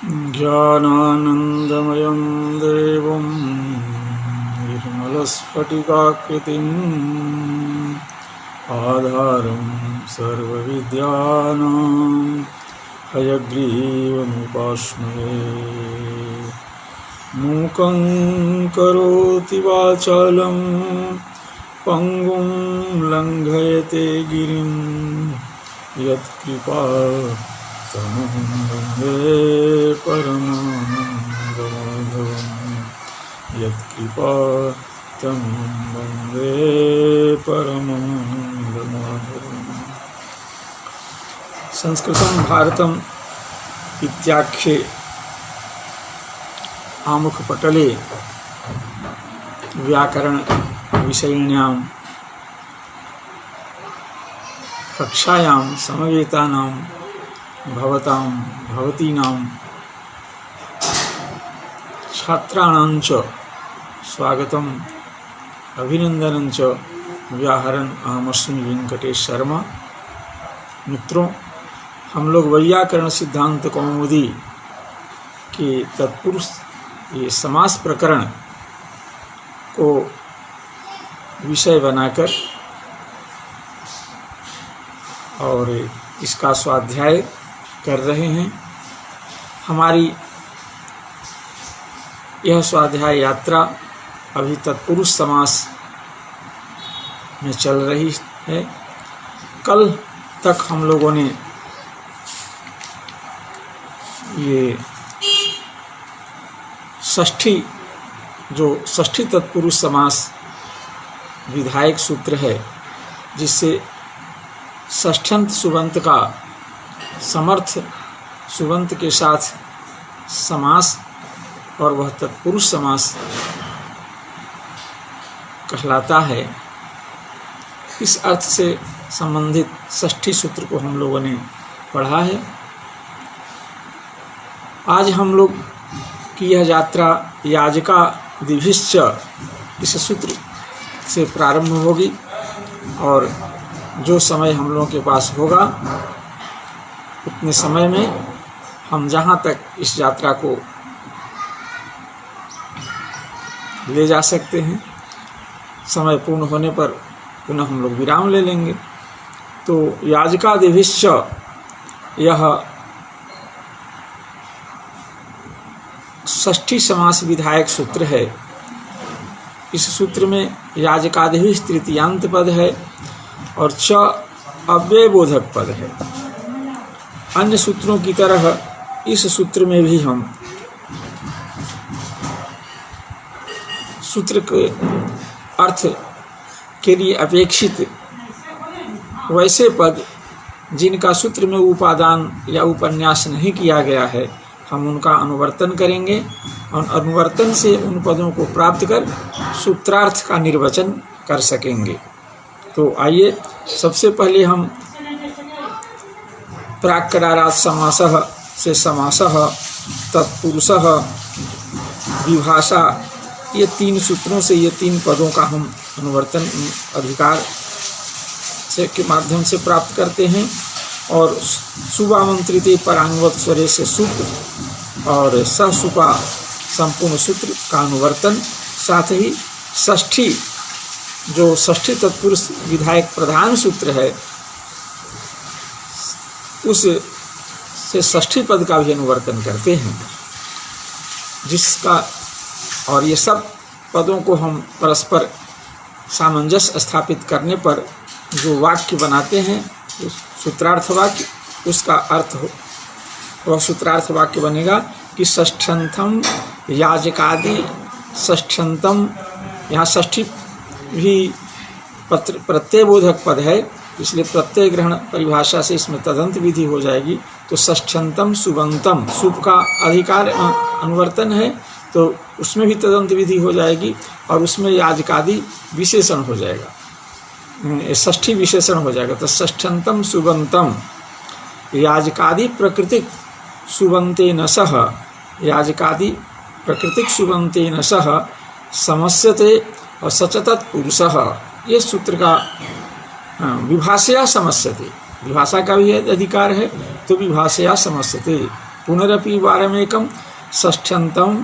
ज्ञानानन्दमयं देवं निर्मलस्फटिकाकृतिम् आधारं सर्वविद्यानां हयग्रीवमुपास्महे। मूकं करोति वाचालं पङ्गुं लङ्घयते गिरिं यत्कृपा तमहं वन्दे परमानन्दमाधवं। यत्कृपा तमहं वन्दे परमानन्दमाधवम्। संस्कृतं भारतम् इत्याख्ये आमुखपटले व्याकरण विषयिण्यां कक्षायां समवेतानां भवतां भवतीनां छात्राणां च स्वागतम् अभिनंदनं च व्याहरन् अहमस्मि वेंकटेश शर्मा। मित्रों, हम लोग वैयाकरण सिद्धांत कौमुदी के तत्पुरुष ये समास प्रकरण को विषय बनाकर और इसका स्वाध्याय कर रहे हैं। हमारी यह स्वाध्याय यात्रा अभी तत्पुरुष समास में चल रही है। कल तक हम लोगों ने ये षष्ठी तत्पुरुष समास विधायक सूत्र है, जिससे षष्ठ्यंत सुबंत का समर्थ सुबंत के साथ समास और वह तत्पुरुष समास कहलाता है। इस अर्थ से संबंधित षष्ठी सूत्र को हम लोगों ने पढ़ा है। आज हम लोग की यह यात्रा याजका दिभिश्च इस सूत्र से प्रारंभ होगी और जो समय हम लोगों के पास होगा उतने समय में हम जहाँ तक इस यात्रा को ले जा सकते हैं, समय पूर्ण होने पर पुनः हम लोग विराम ले लेंगे। तो याजकादिभिश्च यह षष्ठी समास विधायक सूत्र है। इस सूत्र में याजकादिभिः तृतीयांत पद है और च अव्ययबोधक पद है। अन्य सूत्रों की तरह इस सूत्र में भी हम सूत्र के अर्थ के लिए अपेक्षित वैसे पद जिनका सूत्र में उपादान या उपन्यास नहीं किया गया है, हम उनका अनुवर्तन करेंगे और अनुवर्तन से उन पदों को प्राप्त कर सूत्रार्थ का निर्वचन कर सकेंगे। तो आइए सबसे पहले हम प्राक्करारात् समासः से समासः, तत्पुरुषः, विभाषा, ये तीन सूत्रों से ये तीन पदों का हम अनुवर्तन अधिकार से के माध्यम से प्राप्त करते हैं। और सुबामंत्रित परांगवत स्वरे से सूत्र और सहसुपा संपूर्ण सूत्र का अनुवर्तन, साथ ही षष्ठी जो षष्ठी तत्पुरुष विधायक प्रधान सूत्र है उस से षष्ठी पद का भी अनुवर्तन करते हैं, जिसका और ये सब पदों को हम परस्पर सामंजस्य स्थापित करने पर जो वाक्य बनाते हैं सूत्रार्थ वाक्य, उसका अर्थ हो वह सूत्रार्थ वाक्य बनेगा कि षष्ठ्यंतम याजकादि षष्ठ्यंतम। यहाँ षष्ठी भी प्रत्ययबोधक पद है, इसलिए प्रत्यय ग्रहण परिभाषा से इसमें तदंत विधि हो जाएगी। तो षष्ठ्यंतम सुबंतम, सुब का अधिकार अनुवर्तन है तो उसमें भी तदंत विधि हो जाएगी और उसमें याजकादि विशेषण हो जाएगा, षष्ठी विशेषण हो जाएगा। तो षष्ठ्यंतम सुबंतम याजकादि प्रकृतिक सुबंतेन सह, याजकादि प्रकृतिक सुबंतेन सह समस्यते और सचतत् पुरुषः, ये सूत्र का विभाषया समस्यते, विभाषा का भी अधिकार है तो विभाषया समस्यते, पुनरपि वारमेकं षष्ठ्यन्तं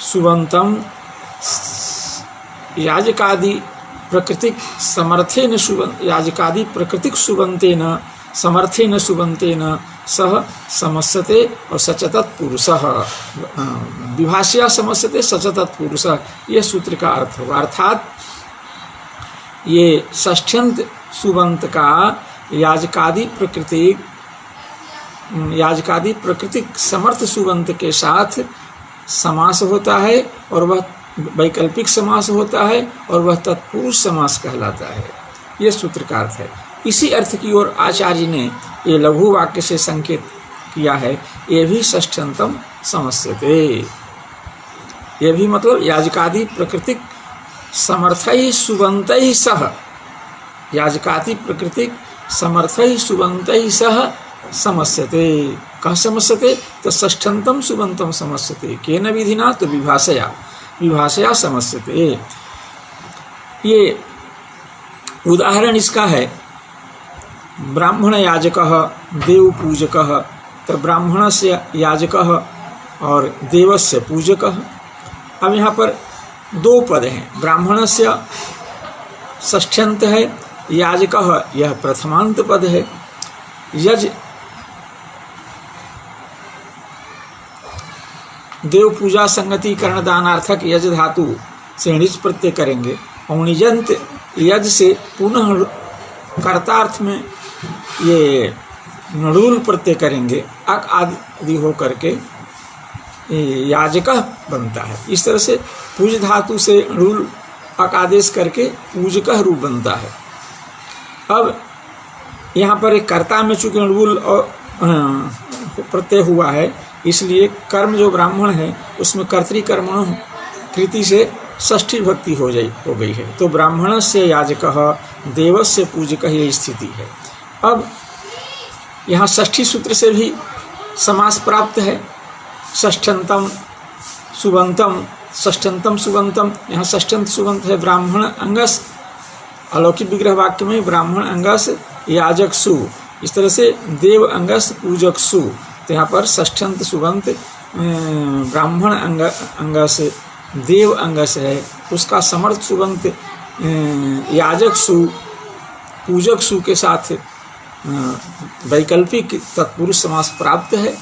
सुबन्तं याजकादि प्रकृतिक समर्थेन याजकादि प्रकृतिक सुबन्तेन समर्थेन सुबन्तेन सह समस्यते और सचतत् पुरुषः विभाषया समस्यते सचतत् पुरुषः, यह सूत्र का अर्थ होगा। अर्थात ये षष्ठ्यंत सुबंत का याजकादि प्रकृतिक समर्थ सुबंत के साथ समास होता है और वह वैकल्पिक समास होता है और वह तत्पुरुष समास कहलाता है। यह सूत्र का अर्थ है। इसी अर्थ की ओर आचार्य ने ये लघु वाक्य से संकेत किया है, ये भी षष्ठ्यंतम समस्यते। ये भी मतलब याजकादि प्रकृतिक समर्थै सुबन्तै सह, याजकादि प्रकृतिक समर्थै सुबन्तै सह समस्यते। कह समस्यते तो षष्ठ्यंतम सुबंतम समस्यते, केन विधिना तो विभाषया समस्यते। ये उदाहरण इसका है, ब्राह्मण याजकः देव पूजकः, तो ब्राह्मण से याजकः और देवस्य पूजकः। अब यहाँ पर दो पद हैं, ब्राह्मण से षष्ठ्यंत है, याजकः यह प्रथमांत पद है। यज देव पूजा संगति करण दानार्थक यज धातु से णिज प्रत्यय करेंगे और निजंत यज से पुनः कर्तार्थ में ये नड़ूल प्रत्यय करेंगे, अक आदि हो करके याजकः बनता है। इस तरह से पूज धातु से नड़ूल अक आदेश करके पूजकः रूप बनता है। अब यहाँ पर एक कर्ता में चूंकि नड़ूल और प्रत्यय हुआ है, इसलिए कर्म जो ब्राह्मण है उसमें कर्तृकर्मणों कृति से षष्ठी भक्ति हो गई है। तो ब्राह्मण से याजकः देवस्य पूजकः ये स्थिति है। अब यहाँ षष्ठी सूत्र से भी समास प्राप्त है, षष्ठ्यंतम सुबंतम, षष्ठ्यंतम सुबंतम। यहाँ षष्ठ्यंत सुबंत है ब्राह्मण अंगस, अलौकिक विग्रह वाक्य में ब्राह्मण अंगस याजक सु, इस तरह से देव अंगस पूजक सु। तो यहाँ पर षष्ठ्यंत सुबंत ब्राह्मण अंगस देव अंगस है, उसका समर्थ सुबंत याजक सु पूजक सु के साथ वैकल्पिक तत्पुरुष समास प्राप्त है।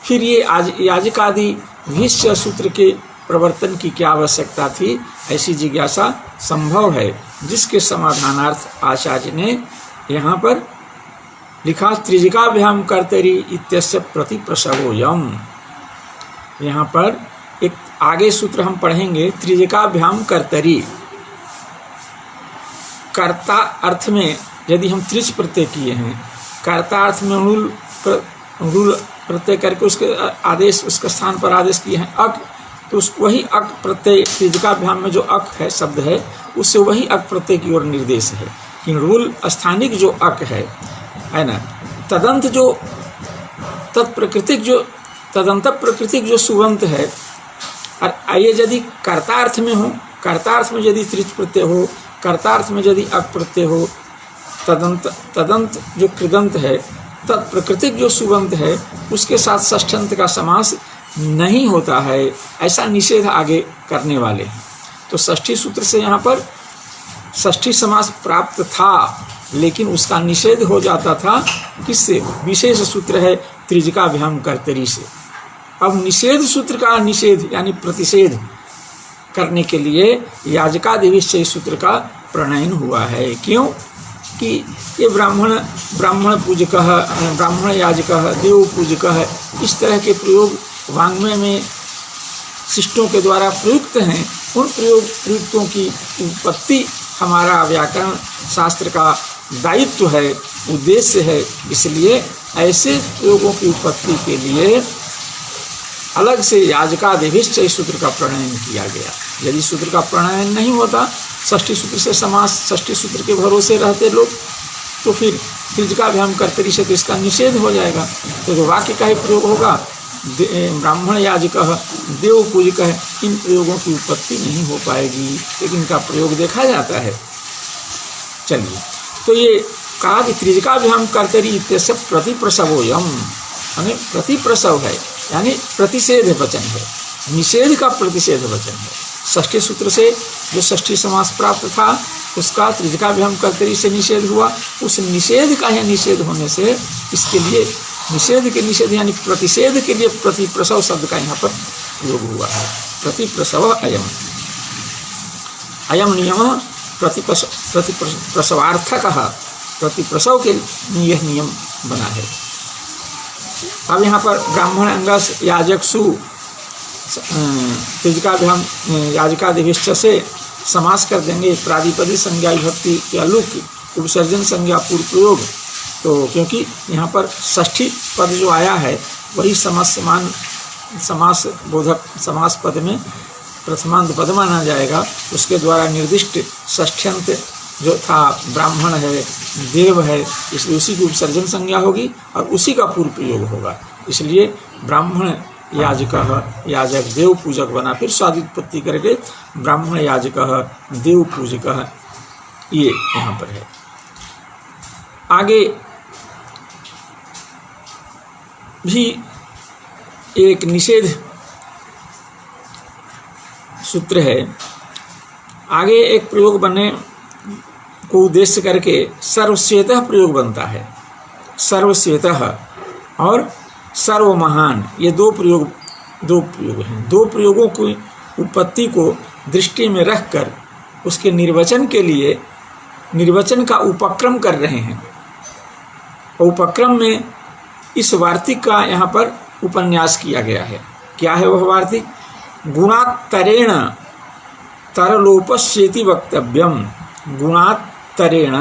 फिर ये याजकादि भीष्य सूत्र के प्रवर्तन की क्या आवश्यकता थी, ऐसी जिज्ञासा संभव है, जिसके समाधानार्थ आचार्य ने यहाँ पर लिखा त्रिजिकाभ्याम कर्तरी इत्यस्य प्रति प्रसवोयम। यहाँ पर एक आगे सूत्र हम पढ़ेंगे, त्रिजिकाभ्याम कर्तरी, कर्ता अर्थ में यदि हम त्रिज प्रत्यय किए हैं, कर्ता अर्थ में णुल प्रत्यय करके उसके आदेश, उसके स्थान पर आदेश किए हैं अक, तो वही अक प्रत्यय त्रिजिकाभ्याम में जो अक है शब्द है, उससे वही अक प्रत्यय की ओर निर्देश है कि णुल स्थानिक जो अक है ना, तदंत जो तदंत प्रकृतिक जो सुबंत है, और ये यदि कर्तार्थ में हो, कर्तार्थ में यदि त्रिज प्रत्यय हो, कर्तार्थ में यदि अक प्रत्यय हो, तदंत जो कृदंत है, तत्प्रकृतिक जो सुबंत है, उसके साथ षष्ठ्यंत का समास नहीं होता है, ऐसा निषेध आगे करने वाले हैं। तो षष्ठी सूत्र से यहाँ पर षष्ठी समास प्राप्त था, लेकिन उसका निषेध हो जाता था किससे, विशेष सूत्र है त्रिजिकाभ्याम कर्तरी से। अब निषेध सूत्र का निषेध यानी प्रतिषेध करने के लिए याजकादिविषय सूत्र का प्रणयन हुआ है। क्यों कि ये ब्राह्मण पूजकः, ब्राह्मण याजकः, देव पूजकः, इस तरह के प्रयोग वाङ्मय में शिष्टों के द्वारा प्रयुक्त हैं। उन प्रयुक्तों की उत्पत्ति हमारा व्याकरण शास्त्र का दायित्व है, उद्देश्य है। इसलिए ऐसे प्रयोगों की उत्पत्ति के लिए अलग से याजकादिविषय सूत्र का प्रणयन किया गया। यदि सूत्र का प्रणयन नहीं होता, षष्ठी सूत्र से समास, षष्ठी सूत्र के भरोसे रहते लोग, तो फिर त्रिजिकाभ्याम कर्तरी से तो इसका निषेध हो जाएगा। तो वाक्य का ही प्रयोग होगा, ब्राह्मण याजकः, देव पूजकः, इन प्रयोगों की उत्पत्ति नहीं हो पाएगी, लेकिन इनका प्रयोग देखा जाता है। चलिए, तो ये कहा कि त्रिजिकाभ्याम कर्तरी इत्यस्य प्रति प्रसवोयम, यानी प्रतिप्रसव है, यानी प्रतिषेध वचन है, निषेध का प्रतिषेध वचन है। षष्ठी सूत्र से जो षष्ठी समास प्राप्त था उसका त्रिजका विहम कर्तरी से निषेध हुआ, उस निषेध का यह निषेध होने से इसके लिए निषेध के निषेध यानी प्रतिषेध के लिए प्रतिप्रसव शब्द का यहाँ पर प्रयोग हुआ है। प्रतिप्रसव अयम अयम नियम प्रतिप्रसवार्थक, प्रतिप्रसव के लिए यह नियम बना है। अब यहाँ पर ब्राह्मण अंगस याजकसु त्रिजका विहम याजकादिभिश्च से समास कर देंगे। प्रादिपदी संज्ञा विभक्ति के अलुक उपसर्जन संज्ञा पूर्व प्रयोग, तो क्योंकि यहाँ पर षष्ठी पद जो आया है वही समान समास बोधक समास पद में प्रथमांत पद माना जाएगा। उसके द्वारा निर्दिष्ट षष्ठ्यंत जो था ब्राह्मण है, देव है, इसलिए उसी की उपसर्जन संज्ञा होगी और उसी का पूर्व प्रयोग होगा। इसलिए ब्राह्मण याजक याजक देव पूजक बना, फिर स्वादित्पत्ति करके ब्राह्मण याजक देव पूजक, ये यहाँ पर है। आगे भी एक निषेध सूत्र है। आगे एक प्रयोग बनने को उद्देश्य करके सर्वस्वेतः प्रयोग बनता है। सर्वस्वेतः और सर्वमहान, ये दो प्रयोग हैं। दो प्रयोगों की उत्पत्ति को दृष्टि में रखकर उसके निर्वचन के लिए निर्वचन का उपक्रम कर रहे हैं। उपक्रम में इस वार्तिक का यहाँ पर उपन्यास किया गया है। क्या है वह वार्तिक? गुणात्तरेण तरलोपस्येति वक्तव्यम, गुणात्तरेण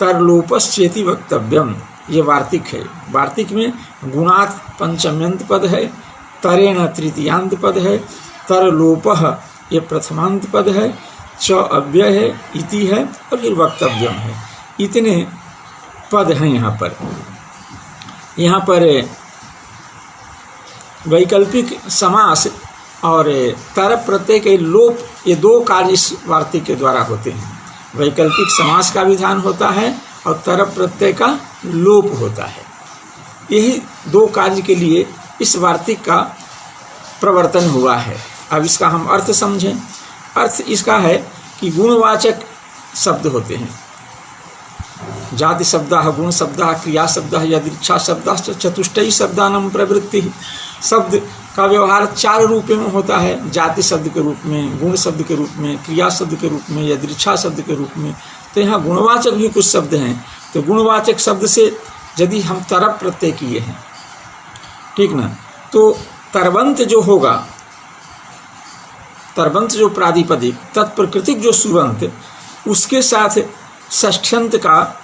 तरलोपस्येति वक्तव्यम, ये वार्तिक है। वार्तिक में गुणात् पंचम्यंत पद है, तरेण तृतीयांत पद है, तरलोपः ये प्रथमांत पद है, च अव्यय है, इति है और फिर वक्तव्यम है। इतने पद हैं यहाँ पर। यहाँ पर वैकल्पिक समास और तर प्रत्यय के लोप, ये दो कार्य इस वार्तिक के द्वारा होते हैं। वैकल्पिक समास का विधान होता है और तर प्रत्यय का लोप होता है। यही दो कार्य के लिए इस वार्तिक का प्रवर्तन हुआ है। अब इसका हम अर्थ समझें। अर्थ इसका है कि गुणवाचक शब्द होते हैं। जाति शब्दः, गुण शब्दः, क्रिया शब्दः, यदृच्छा शब्दः, चतुष्टयी शब्दानां प्रवृत्ति। शब्द का व्यवहार चार रूप में होता है, जाति शब्द के रूप में, गुण शब्द के रूप में, क्रिया शब्द के रूप में, यदृच्छा शब्द के रूप में। तो यहाँ गुणवाचक भी कुछ शब्द हैं। तो गुणवाचक शब्द से यदि हम तरप प्रत्यय किए हैं, ठीक ना, तो तरवंत जो होगा, तरवंत जो प्रादिपदिक, तत्प्रकृतिक जो सुबंत, उसके साथ षष्ठ्यंत का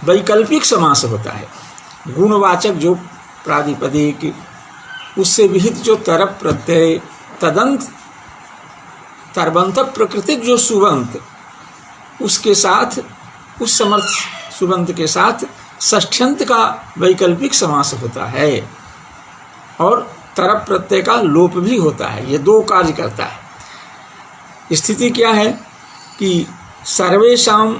वैकल्पिक समास होता है। गुणवाचक जो प्रादिपदिक, उससे विहित जो तरप प्रत्यय, तदंत तरबंत प्रकृतिक जो सुबंत, उसके साथ उस समर्थ सुबंत के साथ षष्ठ्यंत का वैकल्पिक समास होता है और तरप प्रत्यय का लोप भी होता है। ये दो कार्य करता है। स्थिति क्या है कि सर्वेषां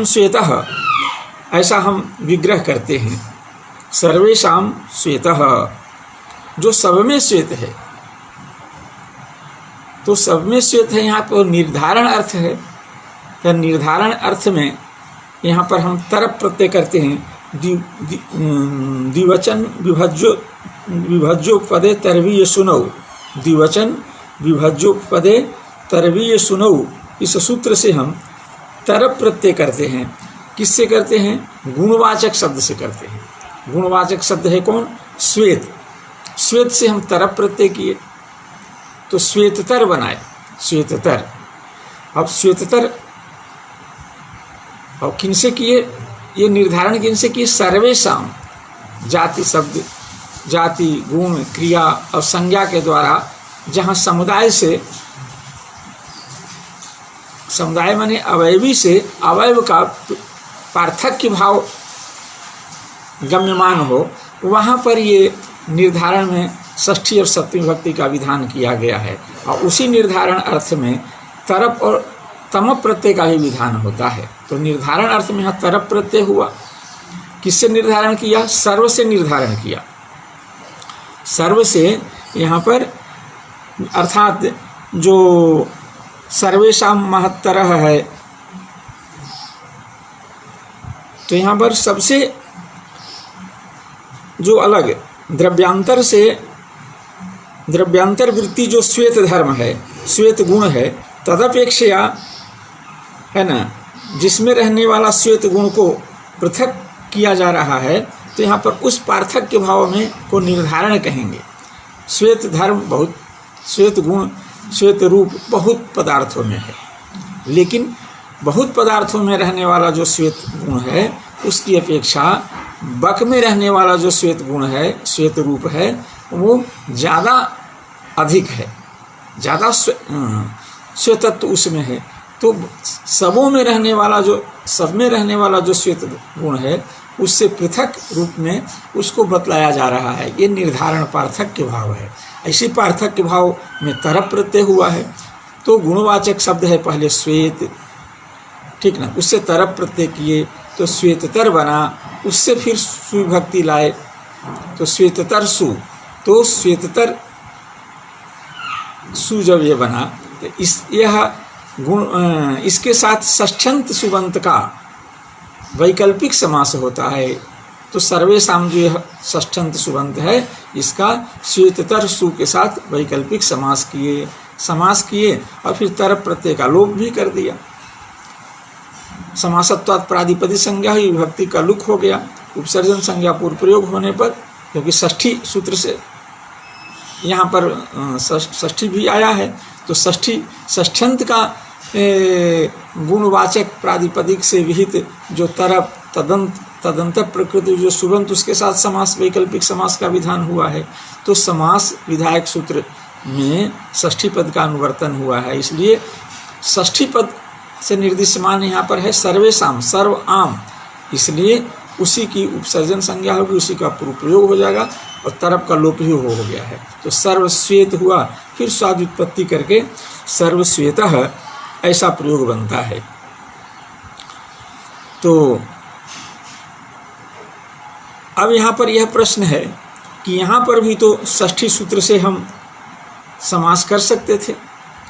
श्वेतः, ऐसा हम विग्रह करते हैं। सर्वेषां श्वेतः, जो सब में श्वेत है, तो सब में श्वेत है। यहाँ पर निर्धारण अर्थ है। या निर्धारण अर्थ में यहाँ पर हम तरप प्रत्यय करते हैं। द्विवचन विभज्यो पदे तरवीय सुनौ, द्विवचन विभज्यो पदे तरवीय सुनौ, इस सूत्र से हम तरप प्रत्यय करते हैं। किससे करते हैं? गुणवाचक शब्द से करते हैं। गुणवाचक शब्द है कौन? श्वेत। श्वेत से हम तरप प्रत्यय किए तो श्वेततर बनाए, श्वेततर। अब श्वेततर और किनसे किए? ये निर्धारण किनसे किए? सर्वेषां, जाति शब्द, जाति, गुण, क्रिया और संज्ञा के द्वारा, जहाँ समुदाय से, समुदाय माने अवयवी से अवयव का पार्थक्य भाव गम्यमान हो, वहाँ पर ये निर्धारण में षष्ठी और सप्तमी विभक्ति का विधान किया गया है। और उसी निर्धारण अर्थ में तरप और तम प्रत्यय का भी विधान होता है। तो निर्धारण अर्थ में यहाँ तरप प्रत्यय हुआ। किससे निर्धारण किया? सर्व से निर्धारण किया। सर्व से यहाँ पर अर्थात जो सर्वेषां महत्तरः है, तो यहाँ पर सबसे जो अलग द्रव्यांतर से, द्रव्यांतर वृत्ति जो श्वेत धर्म है, श्वेत गुण है, तदपेक्षया है ना, जिसमें रहने वाला श्वेत गुण को पृथक किया जा रहा है, तो यहाँ पर उस पार्थक्य भाव में को निर्धारण कहेंगे। श्वेत धर्म बहुत, श्वेत गुण, श्वेत रूप बहुत पदार्थों में है, लेकिन बहुत पदार्थों में रहने वाला जो श्वेत गुण है उसकी अपेक्षा बक में रहने वाला जो श्वेत गुण है, श्वेत रूप है, वो ज़्यादा अधिक है, ज़्यादा श्वेतत्व उसमें है। तो सबों में रहने वाला जो, सब में रहने वाला जो श्वेत गुण है उससे पृथक रूप में उसको बतलाया जा रहा है। ये निर्धारण पार्थक्य भाव है। ऐसी पार्थक्य भाव में तरप प्रत्यय हुआ है। तो गुणवाचक शब्द है पहले श्वेत, ठीक ना, उससे तरप प्रत्यय किए तो श्वेततर बना, उससे फिर सुविभक्ति लाए तो श्वेततर सु, तो श्वेततर सु जब ये बना तो यह गुण, इसके साथ षष्ठ्यंत सुबंत का वैकल्पिक समास होता है। तो सर्वेषां जो यह षष्ठ्यंत सुबंत है, इसका श्वेततर सु के साथ वैकल्पिक समास किए और फिर तरप प्रत्यय का लोप भी कर दिया। समासत्वात् प्रादिपदी संज्ञा ही विभक्ति का लुक हो गया उपसर्जन संज्ञा पूर्व प्रयोग होने पर, क्योंकि षष्ठी सूत्र से यहाँ पर षष्ठी भी आया है। तो षष्ठ्यंत का गुणवाचक प्रादिपदिक से विहित जो तरप तदंत प्रकृति जो सुबंत, उसके साथ समास वैकल्पिक समास का विधान हुआ है। तो समास विधायक सूत्र में षष्ठी पद का अनुवर्तन हुआ है, इसलिए षष्ठी पद से निर्दिष्यमान यहाँ पर है सर्वेषां, सर्व आम, इसलिए उसी की उपसर्जन संज्ञा होगी, उसी का पूर्व प्रयोग हो जाएगा और तरप का लोप ही हो गया है। तो सर्वश्वेत हुआ, फिर स्वाद उत्पत्ति करके सर्वश्वेतः ऐसा प्रयोग बनता है। तो अब यहाँ पर यह प्रश्न है कि यहाँ पर भी तो षष्ठी सूत्र से हम समास कर सकते थे।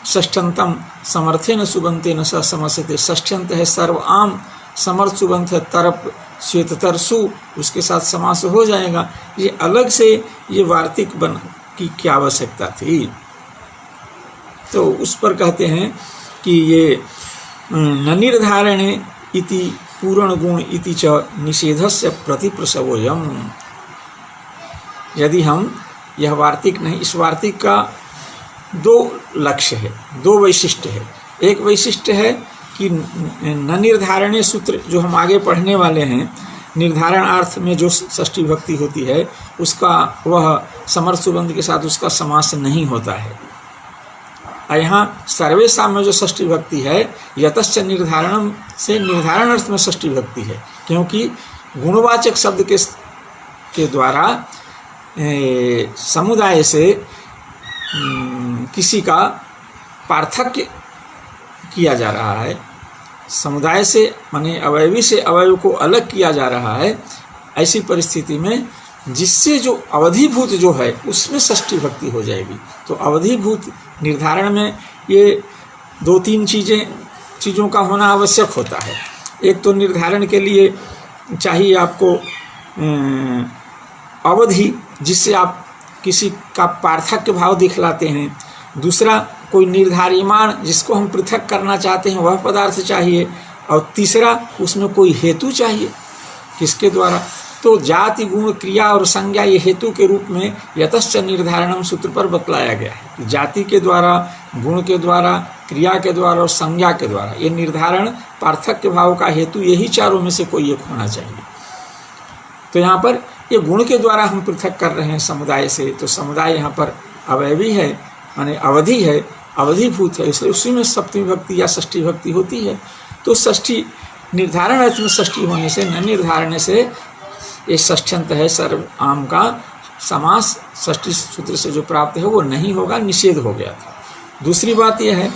षष्ठ्यंतम समर्थेन सुबंतेन स समस्यते, षष्ठ्यंत है सर्व आम, समर्थ सुबंत है तरप श्वेततर सु, उसके साथ समास हो जाएगा। ये अलग से ये वार्तिक बन की क्या आवश्यकता थी? तो उस पर कहते हैं कि ये न निर्धारणे इति पूर्ण गुण इति च निषेधस्य प्रतिप्रसवोयम। यदि हम यह वार्तिक नहीं, इस वार्तिक का दो लक्ष्य है, दो वैशिष्ट्य है। एक वैशिष्ट्य है कि न निर्धारणे सूत्र जो हम आगे पढ़ने वाले हैं, निर्धारण अर्थ में जो षष्ठी भक्ति होती है उसका वह समर्थ सुबंध के साथ उसका समास नहीं होता है। यहाँ सर्वेषां में जो षष्ठी भक्ति है यतश्च निर्धारणम से निर्धारण अर्थ में षष्ठी भक्ति है, क्योंकि गुणवाचक शब्द के द्वारा समुदाय से किसी का पार्थक्य किया जा रहा है, समुदाय से माने अवयवी से अवयव को अलग किया जा रहा है। ऐसी परिस्थिति में जिससे जो अवधिभूत जो है उसमें षष्ठी भक्ति हो जाएगी। तो अवधिभूत निर्धारण में ये दो तीन चीज़ों का होना आवश्यक होता है। एक तो निर्धारण के लिए चाहिए आपको अवधि, जिससे आप किसी का पार्थक्य भाव दिखलाते हैं। दूसरा कोई निर्धारिमान जिसको हम पृथक करना चाहते हैं वह पदार्थ चाहिए। और तीसरा उसमें कोई हेतु चाहिए, किसके द्वारा? तो जाति गुण क्रिया और संज्ञा ये हेतु के रूप में यतश्च निर्धारणम सूत्र पर बतलाया गया है कि जाति के द्वारा, गुण के द्वारा, क्रिया के द्वारा और संज्ञा के द्वारा ये निर्धारण पार्थक्य भाव का हेतु यही चारों में से कोई एक होना चाहिए। तो यहाँ पर ये गुण के द्वारा हम पृथक कर रहे हैं समुदाय से, तो समुदाय यहाँ पर अवयवी है माने अवधि है, अवधिभूत है, इसलिए उसी में सप्तमी भक्ति या षष्ठी भक्ति होती है। तो षष्ठी निर्धारण अर्थ में षष्ठी होने से, न निर्धारण से ये षष्ठ्यंत है सर्व आम का समास षष्ठी सूत्र से जो प्राप्त है वो नहीं होगा, निषेध हो गया था। दूसरी बात यह है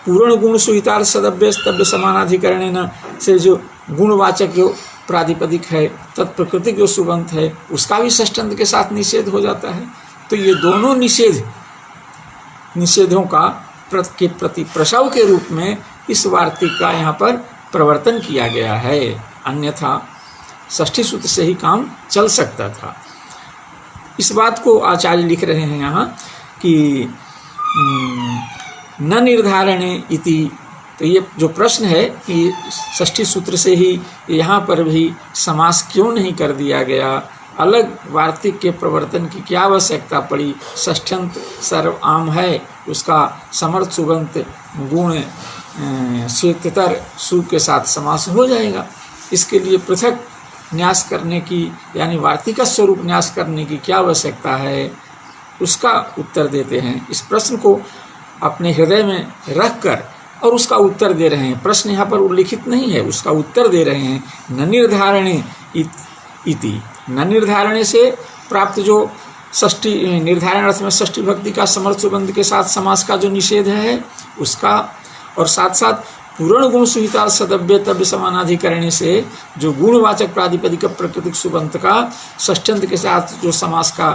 पूर्ण गुण सुहितार्थ सदव्य स्तव्य समानाधिकरण से जो गुणवाचक जो प्रातिपदिक है, तत्प्रकृतिक जो सुबंत है, उसका भी षष्ठ्यंत के साथ निषेध हो जाता है। तो ये दोनों निषेधों का के प्रति प्रसव के रूप में इस वार्तिक का यहाँ पर प्रवर्तन किया गया है, अन्यथा षष्ठी सूत्र से ही काम चल सकता था। इस बात को आचार्य लिख रहे हैं यहाँ कि न निर्धारणे इति। तो ये जो प्रश्न है कि षष्ठी सूत्र से ही यहाँ पर भी समास क्यों नहीं कर दिया गया, अलग वार्तिक के प्रवर्तन की क्या आवश्यकता पड़ी, षष्ठ्यंत सर्व आम है, उसका समर्थ सुबंत गुण स्वेतर सु के साथ समास हो जाएगा। इसके लिए पृथक न्यास करने की यानी वार्तिक स्वरूप न्यास करने की क्या आवश्यकता है, उसका उत्तर देते हैं। इस प्रश्न को अपने हृदय में रखकर और उसका उत्तर दे रहे हैं। प्रश्न यहाँ पर उल्लिखित नहीं है, उसका उत्तर दे रहे हैं। न निर्धारणे इति, न निर्धारणे से प्राप्त जो षष्ठी निर्धारण अर्थ में षष्ठी भक्ति का समर्थ सुबंध के साथ समास का जो निषेध है उसका, और साथ साथ पूर्ण गुण सुहिता सदव्य तव्य समानाधिकरण से जो गुणवाचक प्रातिपदिक प्रकृतिक सुबंत का षष्ठ्यंत के साथ जो समास का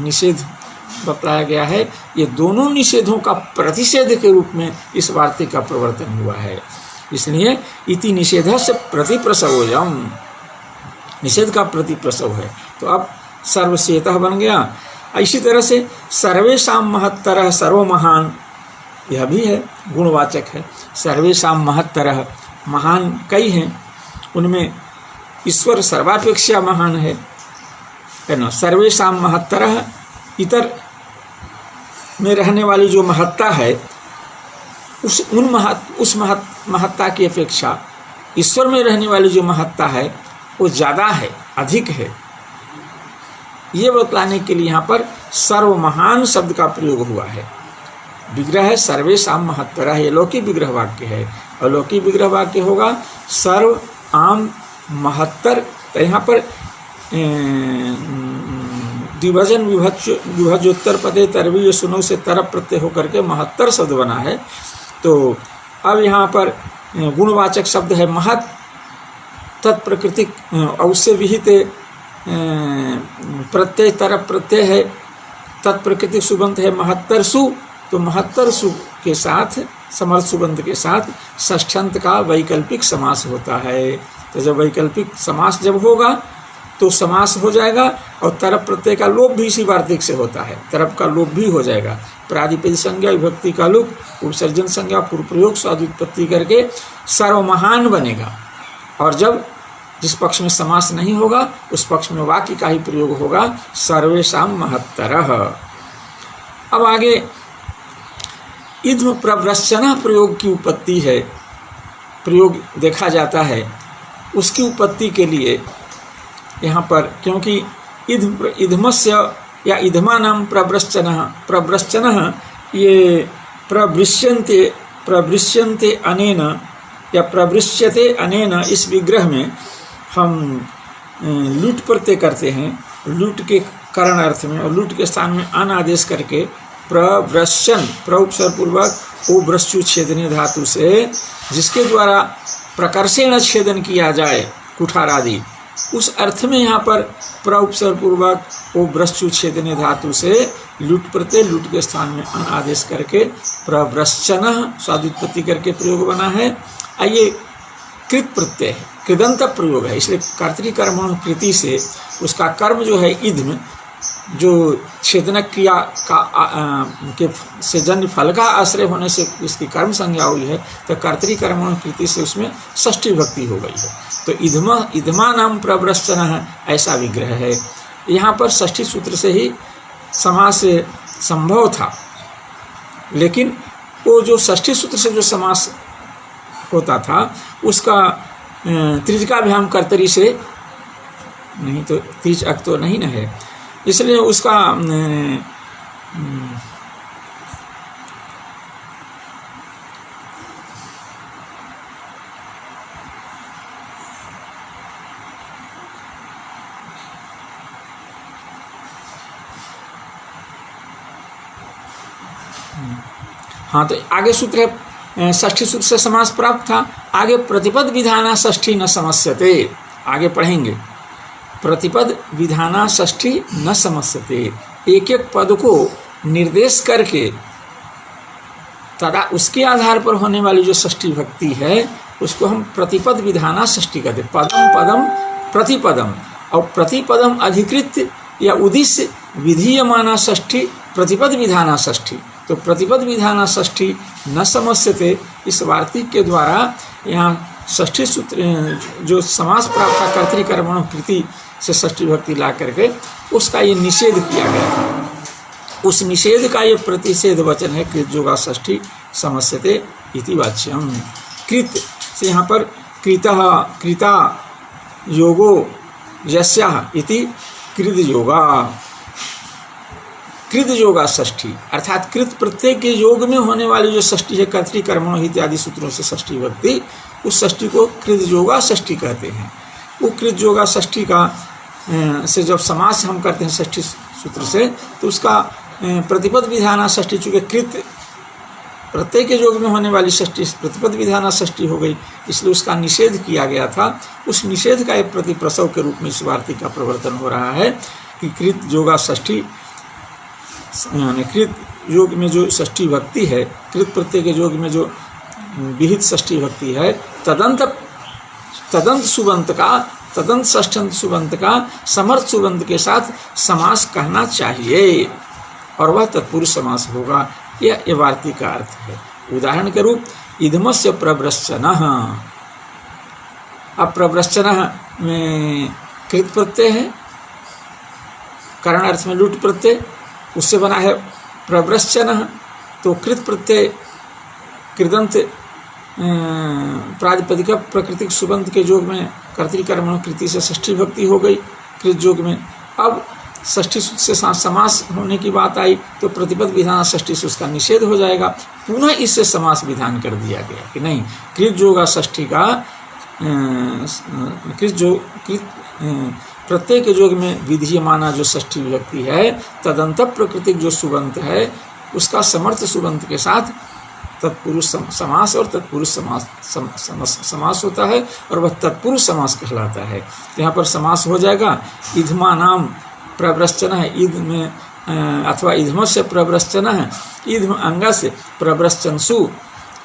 निषेध बतलाया गया है, ये दोनों निषेधों का प्रतिषेध के रूप में इस वार्तिक का प्रवर्तन हुआ है। इसलिए इति निषेध से प्रतिप्रसवोयम, निषेध का प्रतिप्रसव है। तो अब सर्वसेतः बन गया। इसी तरह से सर्वेषां महत्तरः सर्वमहान, यह भी है, गुणवाचक है। सर्वेषां महत्तरः, महान कई हैं, उनमें ईश्वर सर्वापेक्षा महान है ना। सर्वेषां महत्तरः, इतर में रहने वाली जो महत्ता है उस महत्ता की अपेक्षा ईश्वर में रहने वाली जो महत्ता है वो ज़्यादा है, अधिक है। ये बतलाने के लिए यहाँ पर सर्वमहान शब्द का प्रयोग हुआ है। विग्रह है सर्वेषां महत्तरः, ये लौकिक विग्रह वाक्य है। अलौकिक विग्रह वाक्य होगा सर्व आम महत्तर। तो यहाँ पर द्विवचन विभज्योत्तर पदे तरवीय सुनो से तरप प्रत्यय होकर के महत्तर शब्द बना है। तो अब यहाँ पर गुणवाचक शब्द है महत्, तत्प्रकृतिक और उससे विहित प्रत्यय तरप प्रत्यय है, तत्प्रकृतिक सुबंत है महत्तर सु। तो महत्तर सु के साथ समर्थ सुबंत के साथ षष्ठ्यंत का वैकल्पिक समास होता है। तो जब वैकल्पिक समास जब होगा तो समास हो जाएगा, और तरप प्रत्यय का लोप भी इसी वार्तिक से होता है। तरप का लोप भी हो जाएगा। प्रादिपद संज्ञा विभक्ति का लोप, उपसर्जन संज्ञा पूर्व प्रयोग स्वादुत्पत्ति करके सर्वमहान बनेगा। और जब जिस पक्ष में समास नहीं होगा उस पक्ष में वाक्य का ही प्रयोग होगा सर्वेषां महत्तरः। अब आगे इध्म प्रव्रश्चन प्रयोग की उत्पत्ति है, प्रयोग देखा जाता है। उसकी उत्पत्ति के लिए यहाँ पर, क्योंकि इध्मस्य या इध्मानां प्रव्रश्चनः ये प्रवृश्यन्ते अनेन या प्रवृश्यते अनेन, इस विग्रह में हम लुट प्रत्यय करते हैं, लुट के करण अर्थ में, और लुट के स्थान में अन आदेश करके प्रवृश्चन प्रउपसर्ग पूर्वक ओ भ्रश्चु छेदने धातु से जिसके द्वारा प्रकर्षेण छेदन किया जाए कुठार आदि, उस अर्थ में यहाँ पर प्रउपसर्ग पूर्वक ओ भ्रश्चु छेदने धातु से लुट प्रत्यय लुट के स्थान में अन आदेश करके प्रवृश्चन स्वादुत्पत्ति करके प्रयोग बना है। ये कृत प्रत्यय है, कृदंत प्रयोग है, इसलिए कर्तृकर्मण कृति से उसका कर्म जो है इध्म, जो छेदनक क्रिया का से जन्य फल का आश्रय होने से इसकी कर्म संज्ञा हुई है, तो कर्तृकर्मण कृति से उसमें षष्ठी भक्ति हो गई है। तो इध्मा नाम प्रवृश्चन ऐसा विग्रह है। यहाँ पर षष्ठी सूत्र से ही समास संभव था, लेकिन वो जो षष्ठी सूत्र से जो समास होता था उसका त्रिजकाभ्याम कर्तरी से नहीं, तो त्रिज अक तो नहीं न है, इसलिए उसका हाँ, तो आगे सूत्र है, षष्ठी सूत्र से समास प्राप्त था। आगे प्रतिपद विधाना षष्ठी न समस्यते, आगे पढ़ेंगे। प्रतिपद विधाना षष्ठी न समस्यते, एक एक पद को निर्देश करके तथा उसके आधार पर होने वाली जो षष्ठी भक्ति है उसको हम प्रतिपद विधाना षष्ठी कहते। पदम पदम प्रतिपदम, और प्रतिपदम अधिकृत या उद्देश्य विधीयमाना षष्ठी प्रतिपद विधाना षष्ठी। तो प्रतिपद विधाना षष्ठी न समस्यते, इस वार्तिक के द्वारा यहाँ षष्ठी सूत्र जो समास प्राप्त कर्तृकर्मणो कृति से षष्ठी भक्ति ला करके उसका ये निषेध किया गया था। उस निषेध का ये प्रतिषेध वचन है कृत योगा षष्ठी समस्यते इति वाच्यम। कृत से यहाँ पर कृतः कृता योगो यस्याः इति कृत योगा, कृत योगा षष्ठी अर्थात कृत प्रत्यय के योग में होने वाली जो षष्ठी है कर्तृकर्मणो इत्यादि सूत्रों से षष्ठी भक्ति, उस षष्ठी को कृत योगा षष्ठी कहते हैं। वो कृत योगा षष्ठी का से जब समास हम करते हैं षष्ठी सूत्र से, तो उसका प्रतिपद विधाना षष्ठी, चूँकि कृत प्रत्यय के योग में होने वाली षष्ठी प्रतिपद विधाना षष्ठी हो गई, इसलिए उसका निषेध किया गया था। उस निषेध का एक प्रतिप्रसव के रूप में इस वार्तिक का प्रवर्तन हो रहा है कि कृत योगा षष्ठी, यानी कृत योग में जो षष्ठी भक्ति है, कृत प्रत्यय के योग में जो विहित षष्ठी भक्ति है, तदंत सुबंत का, तदंत षष्ठंत सुबंत का समर्थ सुबंत के साथ समास कहना चाहिए और वह तत्पुरुष समास होगा। यह वार्तिक का अर्थ है। उदाहरण के रूप इधमस्य प्रव्रश्चनः, अब प्रव्रश्चनः में कृत प्रत्यय है, करण अर्थ में लुट प्रत्यय, उससे बना है प्रव्रश्चनः। तो कृत प्रत्यय कृदंत प्रातिपदिक प्राकृतिक सुबंत के योग में कर्तृकर्मणो कृति से षष्ठी भक्ति हो गई कृत योग में। अब षष्ठी से समास होने की बात आई तो प्रतिपद विधान षष्ठी से उसका निषेध हो जाएगा। पुनः इससे समास विधान कर दिया गया कि नहीं, कृत योगा षष्ठी का कृत प्रत्येक योग में विधीयमाना जो षष्ठी विभक्ति है, तदंत प्राकृतिक जो सुबंत है उसका समर्थ सुबंत के साथ तत्पुरुष समास और तत्पुरुष समास होता है और वह तत्पुरुष समास कहलाता है। तो यहाँ पर समास हो जाएगा इधमा नाम प्रव्रश्चन है, ईद में अथवा इधम से प्रव्रश्चन है, ईधम अंग से प्रव्रश्चनसु।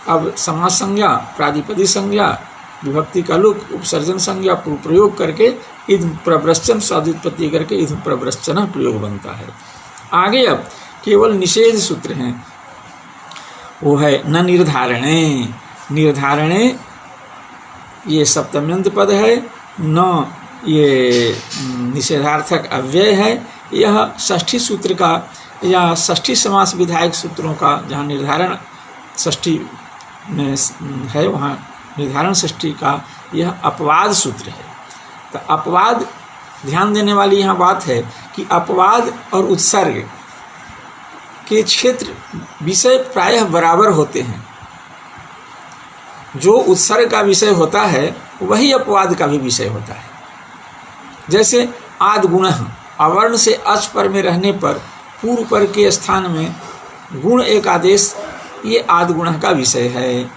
अब समास संज्ञा, प्रादिपदी संज्ञा, विभक्ति का लुक, उपसर्जन संज्ञा प्रयोग करके ईद प्रव्रश्चन स्वादुत्पत्ति करके ईद प्रव्रश्चन प्रयोग बनता है। आगे अब केवल निषेध सूत्र हैं, वो है न निर्धारणे। निर्धारणे ये सप्तम्यंत पद है, न ये निषेधार्थक अव्यय है। यह षष्ठी सूत्र का या षष्ठी समास विधायक सूत्रों का जहाँ निर्धारण षष्ठी में है वहाँ निर्धारण षष्ठी का यह अपवाद सूत्र है। तो अपवाद, ध्यान देने वाली यहाँ बात है कि अपवाद और उत्सर्ग के क्षेत्र विषय प्रायः बराबर होते हैं। जो उत्सर्ग का विषय होता है वही अपवाद का भी विषय होता है। जैसे आद गुण, अवर्ण से अच पर में रहने पर पूर्व पर के स्थान में गुण एक आदेश, ये आद गुण का विषय है।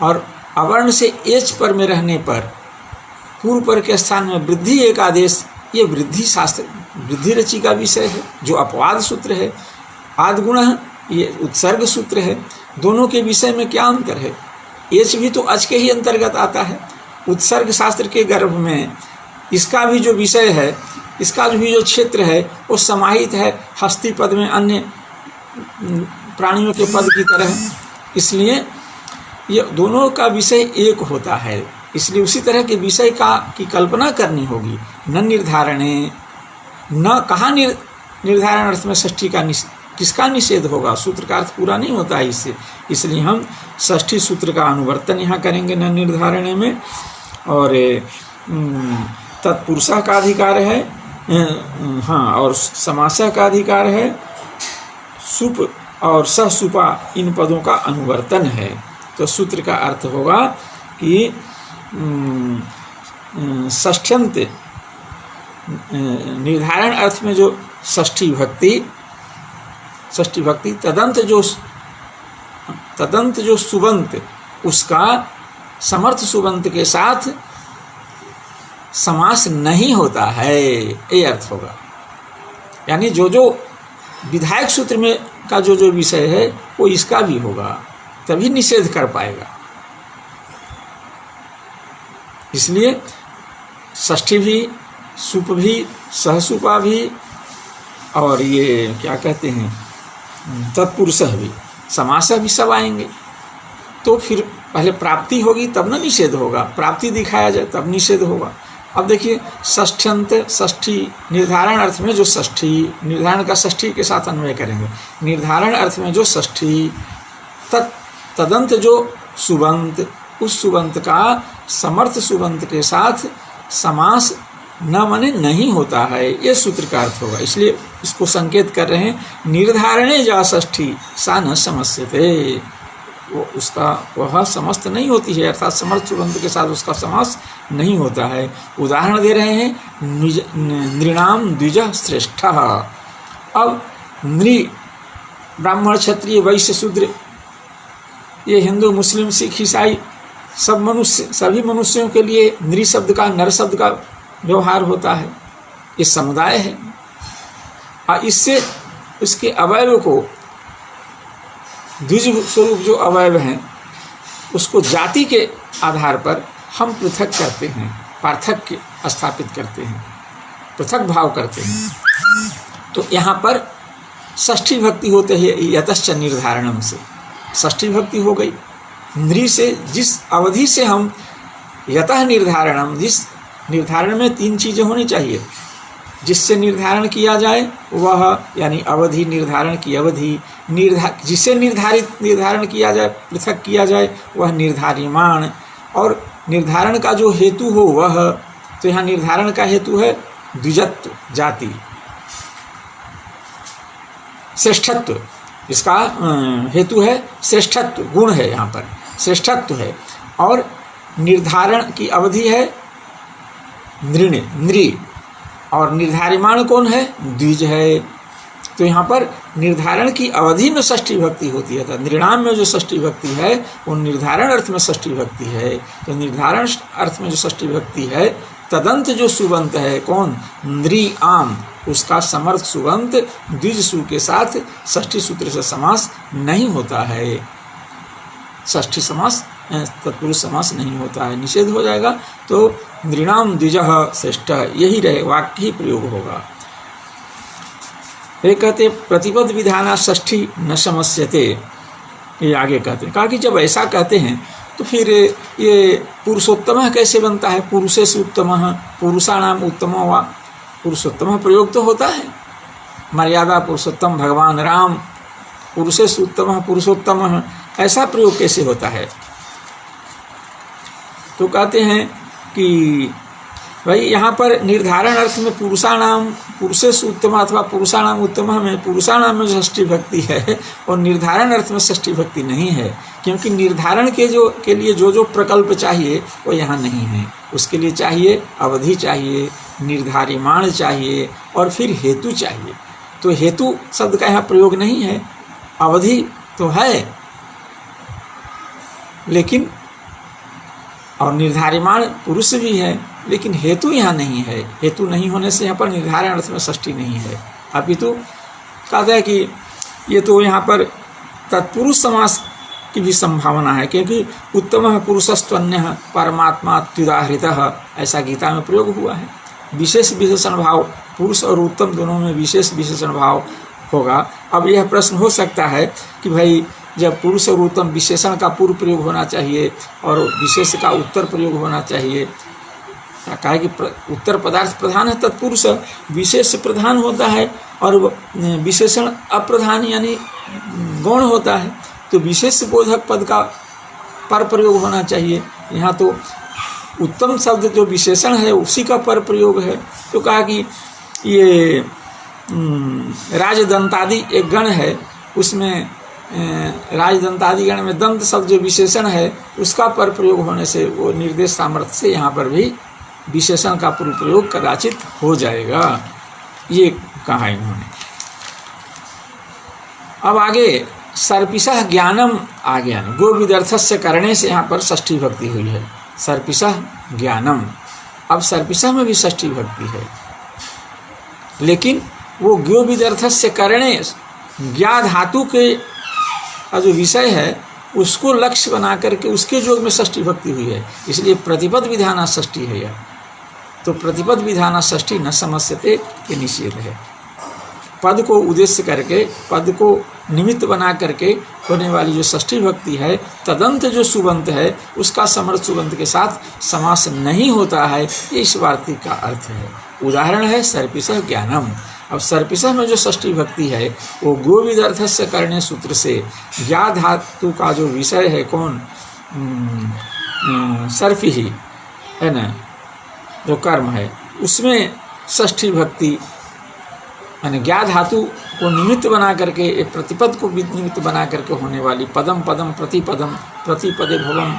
और अवर्ण से एच पर में रहने पर पूर्व पर के स्थान में वृद्धि एक आदेश, ये वृद्धि शास्त्र, वृद्धि रचि का विषय है जो अपवाद सूत्र है। आद गुण ये उत्सर्ग सूत्र है। दोनों के विषय में क्या अंतर है? एच भी तो अच के ही अंतर्गत आता है। उत्सर्ग शास्त्र के गर्भ में इसका भी जो विषय है, इसका भी जो क्षेत्र है वो समाहित है हस्ती पद में अन्य प्राणियों के पद की तरह, इसलिए ये दोनों का विषय एक होता है। इसलिए उसी तरह के विषय की कल्पना करनी होगी। न निर्धारणे, न कहाँ निर्धारण अर्थ में षष्ठी का किसका निषेध होगा? सूत्र का अर्थ पूरा नहीं होता है इससे, इसलिए हम षष्ठी सूत्र का अनुवर्तन यहाँ करेंगे न निर्धारणे में। और तत्पुरुषा का अधिकार है, हाँ, और समासा का अधिकार है, सुप और सहसुपा इन पदों का अनुवर्तन है। तो सूत्र का अर्थ होगा कि षष्ठ्यंत निर्धारण अर्थ में जो षष्ठी भक्ति तदंत जो तदंत जो सुबंत, उसका समर्थ सुबंत के साथ समास नहीं होता है, ये अर्थ होगा। यानी जो जो विधायक सूत्र में का जो जो विषय है वो इसका भी होगा, तभी निषेध कर पाएगा। इसलिए षष्ठी भी, सुप भी, सहसुपा भी, और ये क्या कहते हैं तत्पुरुष भी, समास भी सब आएंगे। तो फिर पहले प्राप्ति होगी तब ना निषेध होगा, प्राप्ति दिखाया जाए तब निषेध होगा। अब देखिए षष्ठ्यंत, षष्ठी निर्धारण अर्थ में जो षष्ठी, निर्धारण का षष्ठी के साथ अन्वय करेंगे। निर्धारण अर्थ में जो षष्ठी, तदंत जो सुबंत, उस सुबंत का समर्थ सुबंत के साथ समास न माने नहीं होता है, ये सूत्र का अर्थ होगा। इसलिए इसको संकेत कर रहे हैं, निर्धारणे जा षष्ठी सा न समस्यते, वो उसका वह समस्त नहीं होती है, अर्थात समर्थ सुबंत के साथ उसका समास नहीं होता है। उदाहरण दे रहे हैं, नृणाम द्विज श्रेष्ठ। अब नृ, ब्राह्मण, क्षत्रिय, वैश्य, शूद्र, ये हिंदू, मुस्लिम, सिख, ईसाई सब मनुष्य, सभी मनुष्यों के लिए नृ शब्द का, नर शब्द का व्यवहार होता है। ये समुदाय है और इससे उसके अवयव को, द्विज स्वरूप जो अवयव हैं उसको जाति के आधार पर हम पृथक करते हैं, पार्थक्य स्थापित करते हैं, पृथक भाव करते हैं। तो यहाँ पर षष्ठी भक्ति होते हैं यतश्च निर्धारणम से, षष्ठी भक्ति हो गई। नृ से जिस अवधि से हम यतः निर्धारणम, जिस निर्धारण में तीन चीज़ें होनी चाहिए, जिससे निर्धारण किया जाए वह, यानी अवधि, निर्धारण की अवधि, जिससे निर्धारण किया जाए, पृथक किया जाए, वह निर्धार्यमाण, और निर्धारण का जो हेतु हो वह, तो यहाँ निर्धारण का हेतु है द्विजत्व, जाति, श्रेष्ठत्व, इसका हेतु है श्रेष्ठत्व, गुण है, यहाँ पर श्रेष्ठत्व है, और निर्धारण की अवधि है नृ, और निर्धार्यमाण कौन है, द्विज है। तो यहाँ पर निर्धारण की अवधि में षष्ठी भक्ति होती है। तो नृणाम में जो षष्ठी भक्ति है वो निर्धारण अर्थ में षष्ठी भक्ति है। तो निर्धारण अर्थ में जो षष्ठी भक्ति है, तदंत जो सुबंत है कौन, नृ आम, उसका समर्थ सुबंत द्विज सु के साथ षष्ठी सूत्र से समास नहीं होता है। षष्ठी समास, तत्पुरुष समास नहीं होता है, निषेध हो जाएगा। तो नृणाम द्विजः श्रेष्ठ, यही रहे वाक्य ही प्रयोग होगा। ये कहते प्रतिपद विधाना षष्ठी न समस्यते, ये आगे कहते हैं। कहा कि जब ऐसा कहते हैं तो फिर ये पुरुषोत्तम कैसे बनता है, पुरुषेषु उत्तमः, पुरुषाणाम उत्तम वा, पुरुषोत्तम प्रयोग तो होता है, मर्यादा पुरुषोत्तम भगवान राम, पुरुषेषु उत्तमः पुरुषोत्तमः, ऐसा प्रयोग कैसे होता है। तो कहते हैं कि भाई यहाँ पर निर्धारण अर्थ में पुरुषाणाम, पुरुषेषु उत्तम अथवा पुरुषाणाम उत्तम में, पुरुषाणाम में षष्ठी भक्ति है और निर्धारण अर्थ में षष्ठी भक्ति नहीं है, क्योंकि निर्धारण के लिए जो जो प्रकल्प चाहिए वो यहाँ नहीं है। उसके लिए चाहिए अवधि, चाहिए निर्धार्यमाण, चाहिए और फिर हेतु चाहिए। तो हेतु शब्द का यहाँ प्रयोग नहीं है, अवधि तो है लेकिन, और निर्धार्यमाण पुरुष भी है, लेकिन हेतु यहाँ नहीं है। हेतु नहीं होने से यहाँ पर निर्धारण अर्थ में षष्ठी नहीं है। अपितु कहता है कि ये तो यहाँ पर तत्पुरुष समास की भी संभावना है, क्योंकि उत्तम पुरुषस्त्वन्य परमात्मा त्युदाहृतः, ऐसा गीता में प्रयोग हुआ है। विशेष विशेषण भाव, पुरुष और उत्तम दोनों में विशेष विशेषण भाव होगा। अब यह प्रश्न हो सकता है कि भाई जब पुरुष और उत्तम विशेषण का पूर्व प्रयोग होना चाहिए और विशेष का उत्तर प्रयोग होना चाहिए, कहा कि उत्तर पदार्थ प्रधान है, तत्पुरुष विशेष प्रधान होता है और विशेषण अप्रधान यानी गौण होता है। तो विशेष बोधक पद का पर प्रयोग होना चाहिए। यहाँ तो उत्तम शब्द जो विशेषण है उसी का पर प्रयोग है। तो कहा कि ये राजदंतादि एक गण है, उसमें राजदंतादि गण में दंत शब्द जो विशेषण है उसका पर प्रयोग होने से वो निर्देश सामर्थ्य से यहाँ पर भी विशेषण का पूर्व प्रयोग कदाचित हो जाएगा, ये कहा इन्होंने। अब आगे सर्पिशः ज्ञानम आ गया, गो विदर्थस्य करने से यहाँ पर षष्ठी भक्ति हुई है। सर्पिशः ज्ञानम, अब सर्पिशः में भी षष्ठी भक्ति है, लेकिन वो गो विदर्थस्य करणे ज्ञा धातु के जो विषय है उसको लक्ष्य बना करके उसके योग में षष्ठी भक्ति हुई है, इसलिए प्रतिपद विधाना षष्ठी है यह। तो प्रतिपद विधाना षष्ठी न समस्यते के निषेध है। पद को उद्देश्य करके, पद को निमित्त बना करके होने वाली जो षष्ठी भक्ति है, तदंत जो सुबंत है उसका समर्थ सुबंत के साथ समास नहीं होता है, ये इस वार्तिक का अर्थ है। उदाहरण है सर्पिशः ज्ञानम। अब सर्पिशः में जो षष्ठी भक्ति है वो गोविदर्थस्य करणे सूत्र से ज्ञा धातु का जो विषय है कौन, सर्पि ही है ना, जो कर्म है उसमें षष्ठी भक्ति यानी ज्ञा धातु को निमित्त बना करके, एक प्रतिपद को निमित्त बना करके होने वाली पदम पदम प्रतिपदम प्रतिपदे भवम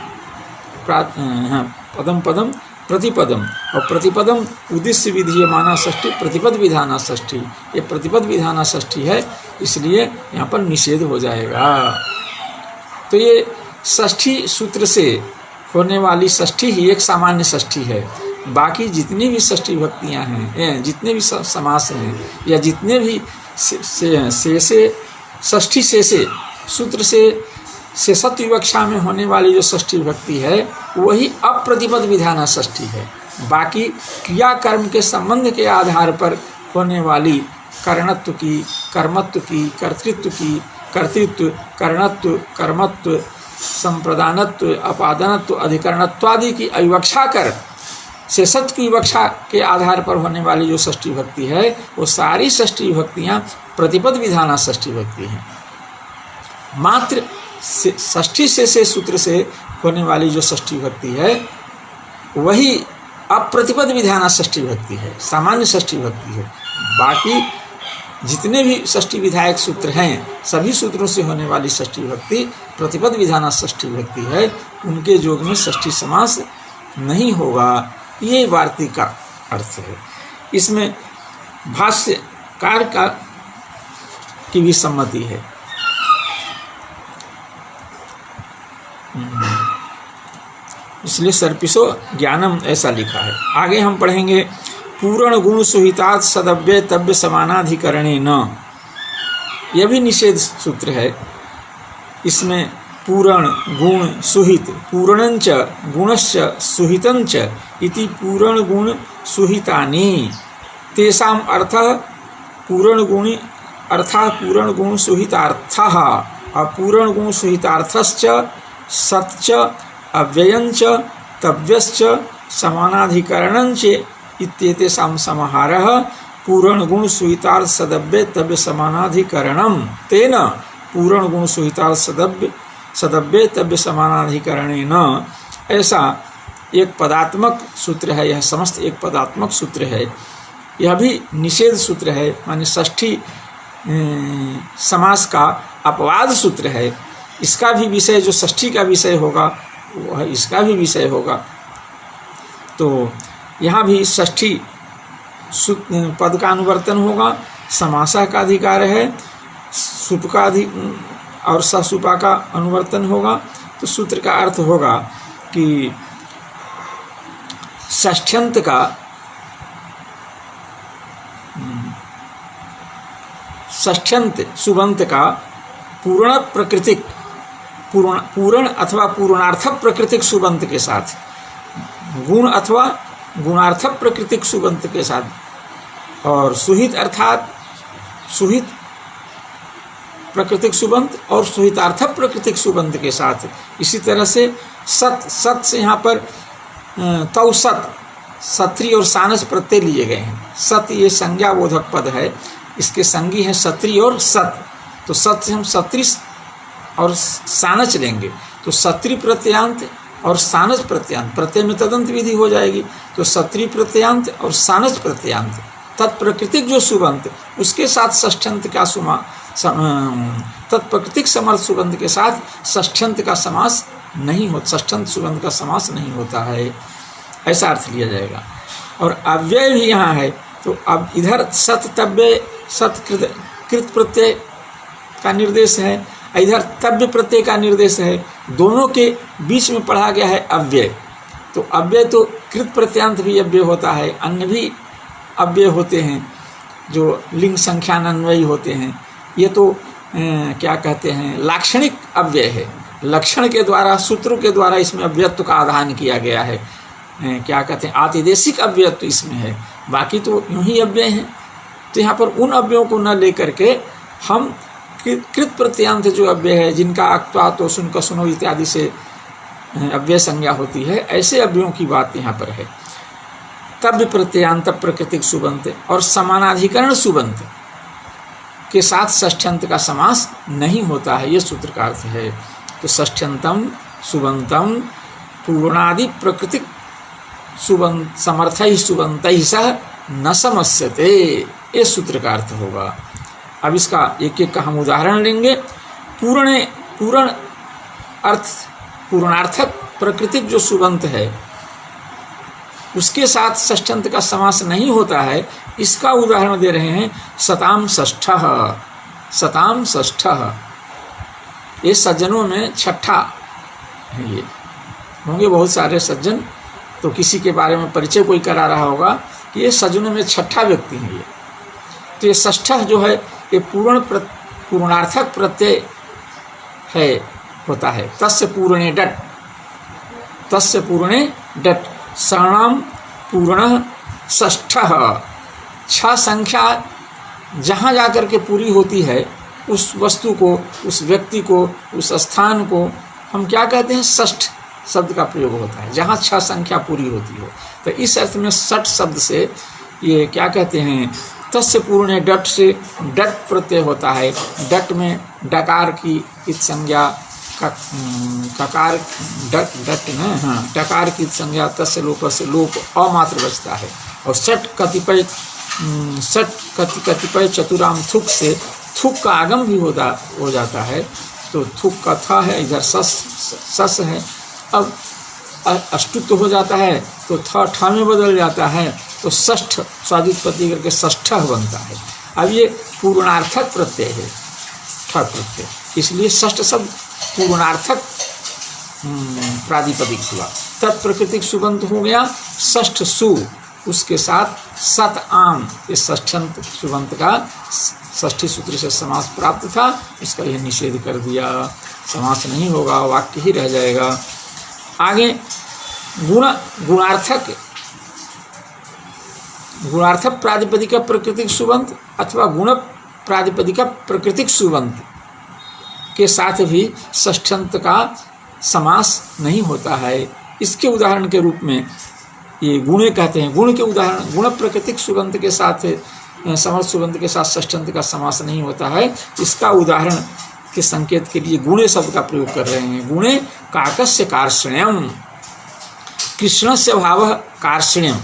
पदम पदम प्रतिपदम, और प्रतिपदम उद्देश्य विधीयमाना षष्ठी प्रतिपद विधाना षष्ठी, ये प्रतिपद विधाना षष्ठी है, इसलिए यहाँ पर निषेध हो जाएगा। तो ये षष्ठी सूत्र से होने वाली षष्ठी ही एक सामान्य षष्ठी है। बाकी जितनी भी षष्ठी भक्तियाँ हैं, जितने भी समास हैं, या जितने भी षष्ठी से सूत्र से सत्य विवक्षा में होने वाली जो षष्ठी भक्ति है वही अप्रतिपद विधाना षष्ठी है। बाकी क्रिया कर्म के संबंध के आधार पर होने वाली कर्णत्व की, कर्मत्व की, कर्तृत्व की, कर्तृत्व, कर्णत्व, कर्मत्व, संप्रदानत्व, अपादनत्व, अधिकरणत्व आदि की अविवक्षा कर शेषत्व की विवक्षा के आधार पर होने वाली जो षष्ठी भक्ति है वो सारी षष्ठी भक्तियाँ प्रतिपद विधाना षष्ठी भक्ति हैं। मात्र षष्ठी से सूत्र से होने वाली जो षष्ठी भक्ति है वही अप्रतिपद विधाना षष्ठी भक्ति है, सामान्य षष्ठी भक्ति है। बाकी जितने भी षष्ठी विधायक सूत्र हैं सभी सूत्रों से होने वाली षष्ठी भक्ति प्रतिपद विधाना षष्ठी भक्ति है, उनके योग में षष्ठी समास नहीं होगा, ये वार्तिक का अर्थ है। इसमें भाष्यकार की भी सम्मति है। इसलिए सर्पिशो ज्ञानम ऐसा लिखा है। आगे हम पढ़ेंगे पूर्ण गुण सुहितात् सदव्य तव्य समानाधिकरणे न, यह भी निषेध सूत्र है। इसमें पूर्ण गुण सुहित, पूर्णंच गुणश्च सुहितंच इति पूर्ण गुण सुहितानि तेषाम अर्थः पूर्ण गुणी अर्थात पूर्ण गुण सुहितार्थः अपूर्ण गुण सुहितार्थश्च सत्च अव्ययंच तव्यश्च समानाधिकरणंच इत्येतेषां समाहारः पूर्ण गुण सुहितार्थ सदव्य तव्य समानाधिकरणम तेन पूर्ण गुण सुहितार्थ सदव्य तव्य समानाधिकरणेन, ऐसा एक पदात्मक सूत्र है। यह समस्त एक पदात्मक सूत्र है। यह भी निषेध सूत्र है, माने षष्ठी समास का अपवाद सूत्र है। इसका भी विषय जो षष्ठी का विषय होगा वह इसका भी विषय होगा। तो यहाँ भी षष्ठी पद का अनुवर्तन होगा, समासा का अधिकार है, सुप का और ससुपा का अनुवर्तन होगा। तो सूत्र का अर्थ होगा कि षष्ठ्यंत का षष्ठ्यंत सुबंत का पूर्ण प्रकृतिक पूर्ण अथवा पूर्णार्थक प्रकृतिक सुबंत के साथ, गुण अथवा गुणार्थक प्रकृतिक सुबंत के साथ, और सुहित अर्थात सुहित प्राकृतिक सुबंत और सुहितार्थक प्राकृतिक सुबंत के साथ। इसी तरह से सत से यहाँ पर तौ सत सत्री और सानस प्रत्यय लिए गए हैं। सत ये संज्ञा बोधक पद है, इसके संगी हैं सत्री और सत। तो सत से हम सत्री और सानच लेंगे, तो सत्री प्रत्यांत और सानच प्रत्यांत, प्रत्यय में तदंत विधि हो जाएगी। तो सत्री प्रत्यांत और सानच प्रत्यांत तत्प्रकृतिक जो सुबंत उसके साथ षष्ठ्यंत का तत्प्रकृतिक समर्थ सुबंत के साथ षष्ठ्यंत का समास नहीं हो, षष्ठ्यंत सुबंत का समास नहीं होता है, ऐसा अर्थ लिया जाएगा। और अव्यय भी यहाँ है, तो अब इधर सत तव्य सत कृत प्रत्यय का निर्देश है, इधर तव्य प्रत्यय का निर्देश है, दोनों के बीच में पढ़ा गया है अव्यय। तो अव्यय तो कृत प्रत्यांत भी अव्यय होता है, अन्य भी अव्यय होते हैं जो लिंग संख्यान्वयी होते हैं। ये तो क्या कहते हैं, लाक्षणिक अव्यय है, लक्षण के द्वारा, सूत्रों के द्वारा इसमें अव्ययत्व का आधान किया गया है। क्या कहते हैं, आतिदेशिक अव्ययत्व इसमें है, बाकी तो यूं ही अव्यय हैं। तो यहाँ पर उन अव्ययों को न लेकर के हम कृत प्रत्यांत जो अव्यय है, जिनका अक्त्वा तो सुन का सुनो इत्यादि से अव्यय संज्ञा होती है, ऐसे अव्ययों की बात यहाँ पर है। तव्य प्रत्यांत प्रकृतिक सुबंत और समानाधिकरण सुबंत के साथ षष्ठ्यंत का समास नहीं होता है, ये सूत्र का अर्थ है। तो षष्ठ्यंतम सुबंतम पूर्णादि प्रकृतिक सुबंत समर्थै सुबंतै सह न समस्यते, ये सूत्र का अर्थ होगा। अब इसका एक एक का हम उदाहरण लेंगे। पूर्ण अर्थ, पूर्णार्थक प्रकृतिक जो सुबंत है उसके साथ षष्ठ्यंत का समास नहीं होता है, इसका उदाहरण दे रहे हैं। सताम षष्ठः, सताम षष्ठः, ये सज्जनों में छठा है। ये होंगे बहुत सारे सज्जन, तो किसी के बारे में परिचय कोई करा रहा होगा कि ये सज्जनों में छठा व्यक्ति है ये। तो ये षष्ठः जो है ये पूर्णार्थक प्रत्यय है, होता है। तस्य पूर्णे डट, तस्य पूर्णे डट, शरणाम पूर्ण षष्ठः। छह संख्या जहाँ जाकर के पूरी होती है, उस वस्तु को, उस व्यक्ति को, उस स्थान को हम क्या कहते हैं, षष्ठ शब्द का प्रयोग होता है, जहाँ छह संख्या पूरी होती हो। तो इस अर्थ में षठ शब्द से ये क्या कहते हैं, तस्य पूर्णे डट से डट प्रत्यय होता है। डट में डकार की इत संज्ञा, ककार डट डट न, हाँ, डकार की संज्ञा, तस्य लोप से लोप अमात्र बचता है। और सट कतिपय, सट कतिपय चतुराम थुक से थुक का आगम भी हो जाता है। तो थुक का था है, इधर सस है। अब अष्टुत्व हो जाता है तो ठ में बदल जाता है, तो षष्ठ स्वादित्पत्ति करके षष्ठ बनता है। अब ये पूर्णार्थक प्रत्यय है, ठ प्रत्यय, इसलिए षष्ठ शब्द पूर्णार्थक प्रादिपदिक हुआ। तत्प्रकृतिक सुबंत हो गया षष्ठ सु, उसके साथ सत आम, इस षष्ठ्यंत सुबंत का षष्ठी सूत्र से समास प्राप्त था, इसका यह निषेध कर दिया। समास नहीं होगा, वाक्य ही रह जाएगा। आगे गुणार्थक, गुणार्थक प्रातिपदिक प्रकृतिक सुबंत अथवा गुण प्रातिपदिक प्रकृतिक सुबंत के साथ भी षष्ठ्यंत का समास नहीं होता है। इसके उदाहरण के रूप में ये गुणे कहते हैं। गुण के उदाहरण, गुण प्राकृतिक सुबंत के साथ, समर्थ सुबंत के साथ षष्ठ्यंत का समास नहीं होता है। इसका उदाहरण के संकेत के लिए गुणे शब्द का प्रयोग कर रहे हैं। गुणे काकस्य कार्षण्यम, कृष्णस्य भावः कार्षण्यम,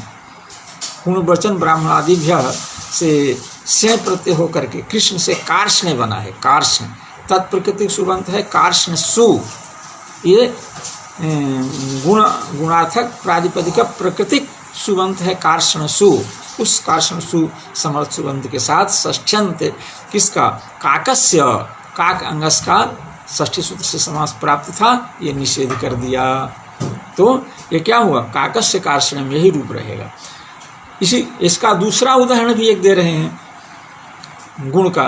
गुणवचन ब्राह्मणादिभ्य से प्रत्यय होकर के कृष्ण से कार्षण्य बना है। कार्षण तत्प्रकृतिक सुबंत है, कार्षण सु, ये गुणार्थक प्रातिपदिक प्रकृतिक सुबंत है कार्षण सु। उस कार्षण सु समर्थ सुबंत के साथ षष्ठ्यंत किसका, काकस्य, काक अंगस का षष्ठी सूत्र से समास प्राप्त था, ये निषेध कर दिया। तो ये क्या हुआ, काकस्य कार्षण में यही रूप रहेगा। इसका दूसरा उदाहरण भी एक दे रहे हैं गुण का।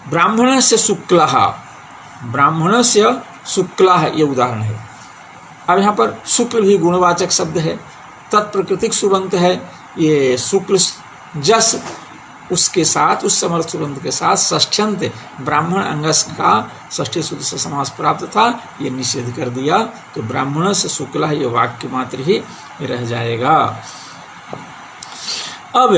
ब्राह्मण से शुक्लः, ब्राह्मण से शुक्लः ये उदाहरण है। अब यहाँ पर शुक्ल भी गुणवाचक शब्द है, तत्प्रकृतिक सुबंत है। ये शुक्ल जस, उसके साथ, उस समर्थ सुबंत के साथ षष्ठ्यंत ब्राह्मण अंगस का षष्ठी सूत्र से समास प्राप्त था, ये निषेध कर दिया। तो ब्राह्मण से शुक्लः ये वाक्य मात्र ही रह जाएगा। अब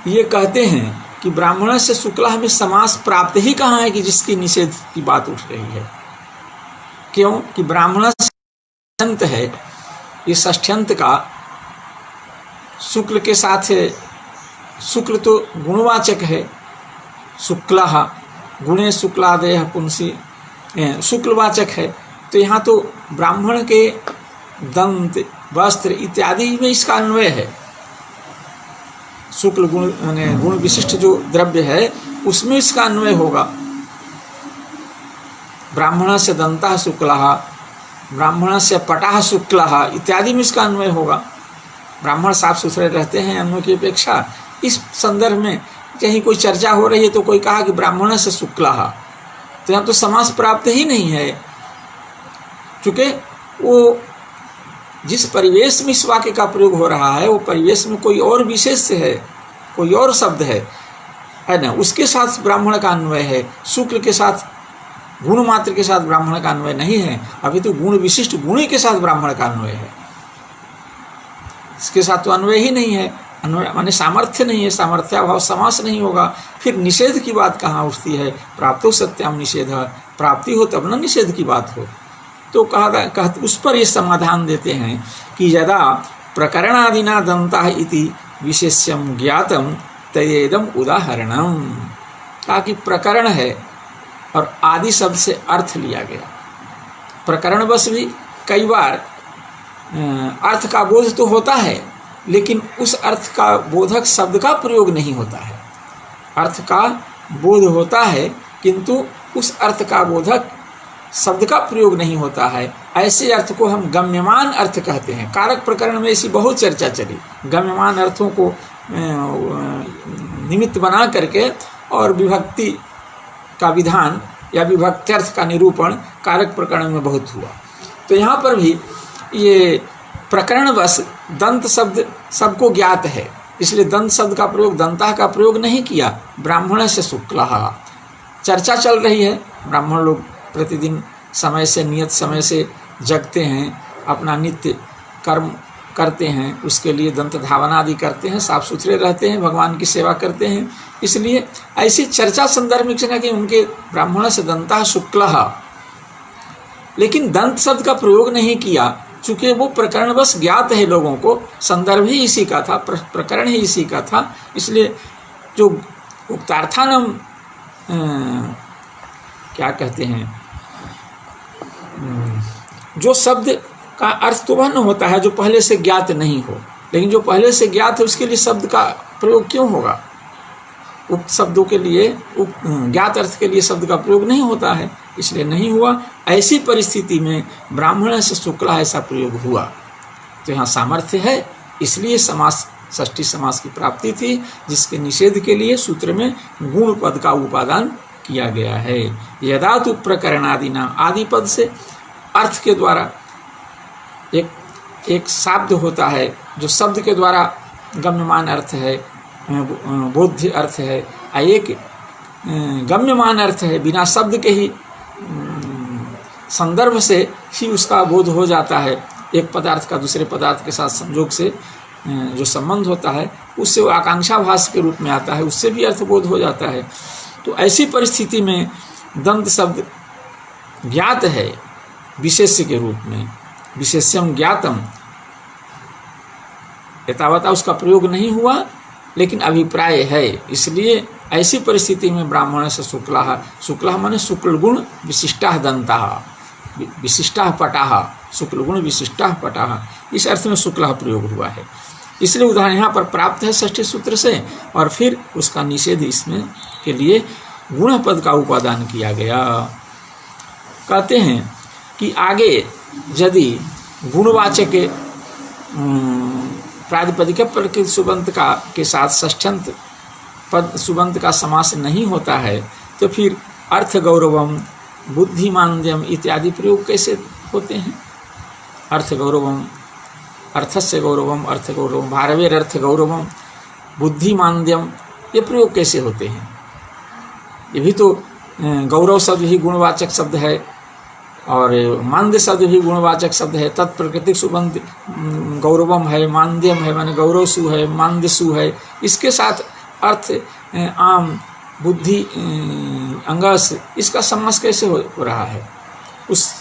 ये कहते हैं कि ब्राह्मण से शुक्लः में समास प्राप्त ही कहाँ है कि जिसकी निषेध की बात उठ रही है। क्यों कि ब्राह्मण षष्ठ्यंत है, ये षष्ठ्यंत का शुक्ल के साथ है। शुक्ल तो गुणवाचक है, शुक्लः गुणे शुक्लादयः पुंसी शुक्लवाचक है। तो यहाँ तो ब्राह्मण के दंत, वस्त्र इत्यादि में इसका अन्वय है। शुक्ल गुण गुण विशिष्ट जो द्रव्य है उसमें इसका अन्वय होगा। ब्राह्मणस्य दन्तः शुक्लः, ब्राह्मणस्य पटः शुक्लः इत्यादि में इसका अन्वय होगा। ब्राह्मण साफ सुथरे रहते हैं अन्यों की अपेक्षा। इस संदर्भ में कहीं कोई चर्चा हो रही है तो कोई कहा कि ब्राह्मणस्य शुक्लः, तो यहाँ तो समास प्राप्त ही नहीं है, क्योंकि वो जिस परिवेश में इस वाक्य का प्रयोग हो रहा है वो परिवेश में कोई और विशेष है, कोई और शब्द है ना, उसके साथ ब्राह्मण का अन्वय है। शुक्ल के साथ, गुण मात्र के साथ ब्राह्मण का अन्वय नहीं है, अभी तो गुण विशिष्ट गुणी के साथ ब्राह्मण का अन्वय है। इसके साथ तो अन्वय ही नहीं है, अन्वय माने सामर्थ्य नहीं है, सामर्थ्याभाव समास नहीं होगा। फिर निषेध की बात कहाँ उठती है? प्राप्तो सत्याम निषेध, प्राप्ति हो तब न निषेध की बात हो। तो कहा उस पर ये समाधान देते हैं कि यदा प्रकरणादिना दंता इति विशेष्यम ज्ञातम तयेदम उदाहरणम। कहा कि प्रकरण है और आदि शब्द से अर्थ लिया गया। प्रकरण बस भी कई बार अर्थ का बोध तो होता है, लेकिन उस अर्थ का बोधक शब्द का प्रयोग नहीं होता है। अर्थ का बोध होता है किंतु उस अर्थ का बोधक शब्द का प्रयोग नहीं होता है। ऐसे अर्थ को हम गम्यमान अर्थ कहते हैं। कारक प्रकरण में ऐसी बहुत चर्चा चली। गम्यमान अर्थों को निमित्त बना करके और विभक्ति का विधान या विभक्त्यर्थ का निरूपण कारक प्रकरण में बहुत हुआ। तो यहाँ पर भी ये प्रकरण बस दंत शब्द सबको ज्ञात है, इसलिए दंत शब्द का प्रयोग, दंता का प्रयोग नहीं किया। ब्राह्मण से शुक्लः चर्चा चल रही है। ब्राह्मण लोग प्रतिदिन समय से, नियत समय से जगते हैं, अपना नित्य कर्म करते हैं, उसके लिए दंत धावना आदि करते हैं, साफ सुथरे रहते हैं, भगवान की सेवा करते हैं। इसलिए ऐसी चर्चा संदर्भ में कि उनके ब्राह्मण से दंता शुक्लः, लेकिन दंत शब्द का प्रयोग नहीं किया, चूँकि वो प्रकरण बस ज्ञात है लोगों को, संदर्भ ही इसी का था, प्रकरण ही इसी का था। इसलिए जो उक्तार्थानम क्या कहते हैं, जो शब्द का अर्थ तो वह न होता है जो पहले से ज्ञात नहीं हो, लेकिन जो पहले से ज्ञात है उसके लिए शब्द का प्रयोग क्यों होगा? उक्त शब्दों के लिए, ज्ञात अर्थ के लिए शब्द का प्रयोग नहीं होता है, इसलिए नहीं हुआ। ऐसी परिस्थिति में ब्राह्मण से शुक्ल ऐसा प्रयोग हुआ, तो यहाँ सामर्थ्य है, इसलिए समास, षष्ठी समास की प्राप्ति थी, जिसके निषेध के लिए सूत्र में गुण पद का उपादान किया गया है। यदा तु प्रकरणादिना, आदि पद से अर्थ के द्वारा एक शब्द होता है जो शब्द के द्वारा गम्यमान अर्थ है, बोध्य अर्थ है, एक गम्यमान अर्थ है, बिना शब्द के ही संदर्भ से ही उसका बोध हो जाता है। एक पदार्थ का दूसरे पदार्थ के साथ संयोग से जो संबंध होता है उससे वो आकांक्षाभास के रूप में आता है, उससे भी अर्थबोध हो जाता है। तो ऐसी परिस्थिति में दंत शब्द ज्ञात है विशेष्य के रूप में, विशेष्यम ज्ञातम, यथावता उसका प्रयोग नहीं हुआ, लेकिन अभिप्राय है। इसलिए ऐसी परिस्थिति में ब्राह्मण से शुक्लः, शुक्लः माने शुक्ल गुण विशिष्टः दन्तः, विशिष्टः पटः, शुक्ल गुण विशिष्टः पटः, इस अर्थ में शुक्लः प्रयोग हुआ है। इसलिए उदाहरण यहाँ पर प्राप्त है षष्ठी सूत्र से, और फिर उसका निषेध इसमें के लिए गुण पद का उपादान किया गया। कहते हैं कि आगे यदि गुणवाचक प्रातिपदिक प्रकृति सुबंत का के साथ षष्ठ्यंत पद सुबंत का समास नहीं होता है, तो फिर अर्थ गौरवम, बुद्धिमान्द्यम इत्यादि प्रयोग कैसे होते हैं? अर्थ गौरवम, अर्थस्य गौरवम, अर्थ गौरवम, भारवेर अर्थ गौरवम, बुद्धिमान्द्यम, ये प्रयोग कैसे होते हैं? ये भी तो गौरव शब्द ही गुणवाचक शब्द है और मान्द्य शब्द भी गुणवाचक शब्द है। तत्प्रकृतिक सुबंध गौरवम है, मान्द्यम है, माने गौरव सु है, मान्द्य सु है, इसके साथ अर्थ आम, बुद्धि, अंगस, इसका समास कैसे हो रहा है? उस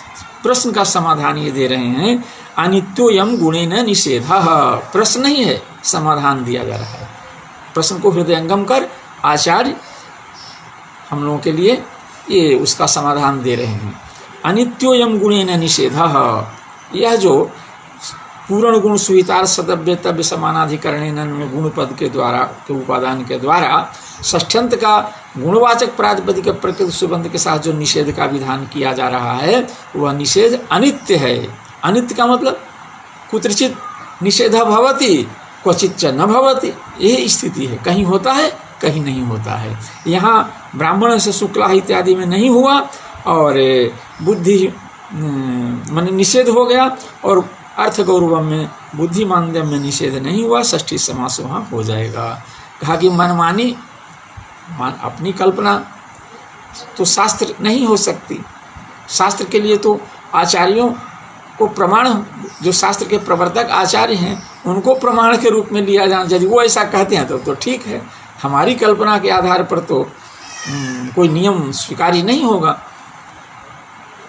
प्रश्न का समाधान ये दे रहे हैं, अनित्योयम गुणेन निषेधः। प्रश्न ही है, समाधान दिया जा रहा है। प्रश्न को हृदयंगम कर आचार्य हम लोगों के लिए ये उसका समाधान दे रहे हैं। अनित्योयम गुणेन निषेधः, यह जो पूर्ण गुण सुहितार्थ सदव्यतव्य समानाधिकरण में गुण पद के द्वारा के उपादान के द्वारा षष्ठ्यंत का गुणवाचक प्रातिपदिक प्रकृति सुबंध के साथ जो निषेध का विधान किया जा रहा है वह निषेध अनित्य है। अनित्य का मतलब कुत्रचित निषेध भवति क्वचित च न भवति, यही स्थिति है, कहीं होता है कहीं नहीं होता है। यहाँ ब्राह्मण से शुक्ला इत्यादि में नहीं हुआ और बुद्धि मन निषेध हो गया, और अर्थ गौरवम में बुद्धि मानदम में निषेध नहीं हुआ, षष्ठी समास वहाँ हो जाएगा। कहा कि मनमानी अपनी कल्पना तो शास्त्र नहीं हो सकती, शास्त्र के लिए तो आचार्यों को प्रमाण, जो शास्त्र के प्रवर्तक आचार्य हैं उनको प्रमाण के रूप में लिया जाना, यदि वो ऐसा कहते हैं तो ठीक है। हमारी कल्पना के आधार पर तो कोई नियम स्वीकार्य नहीं होगा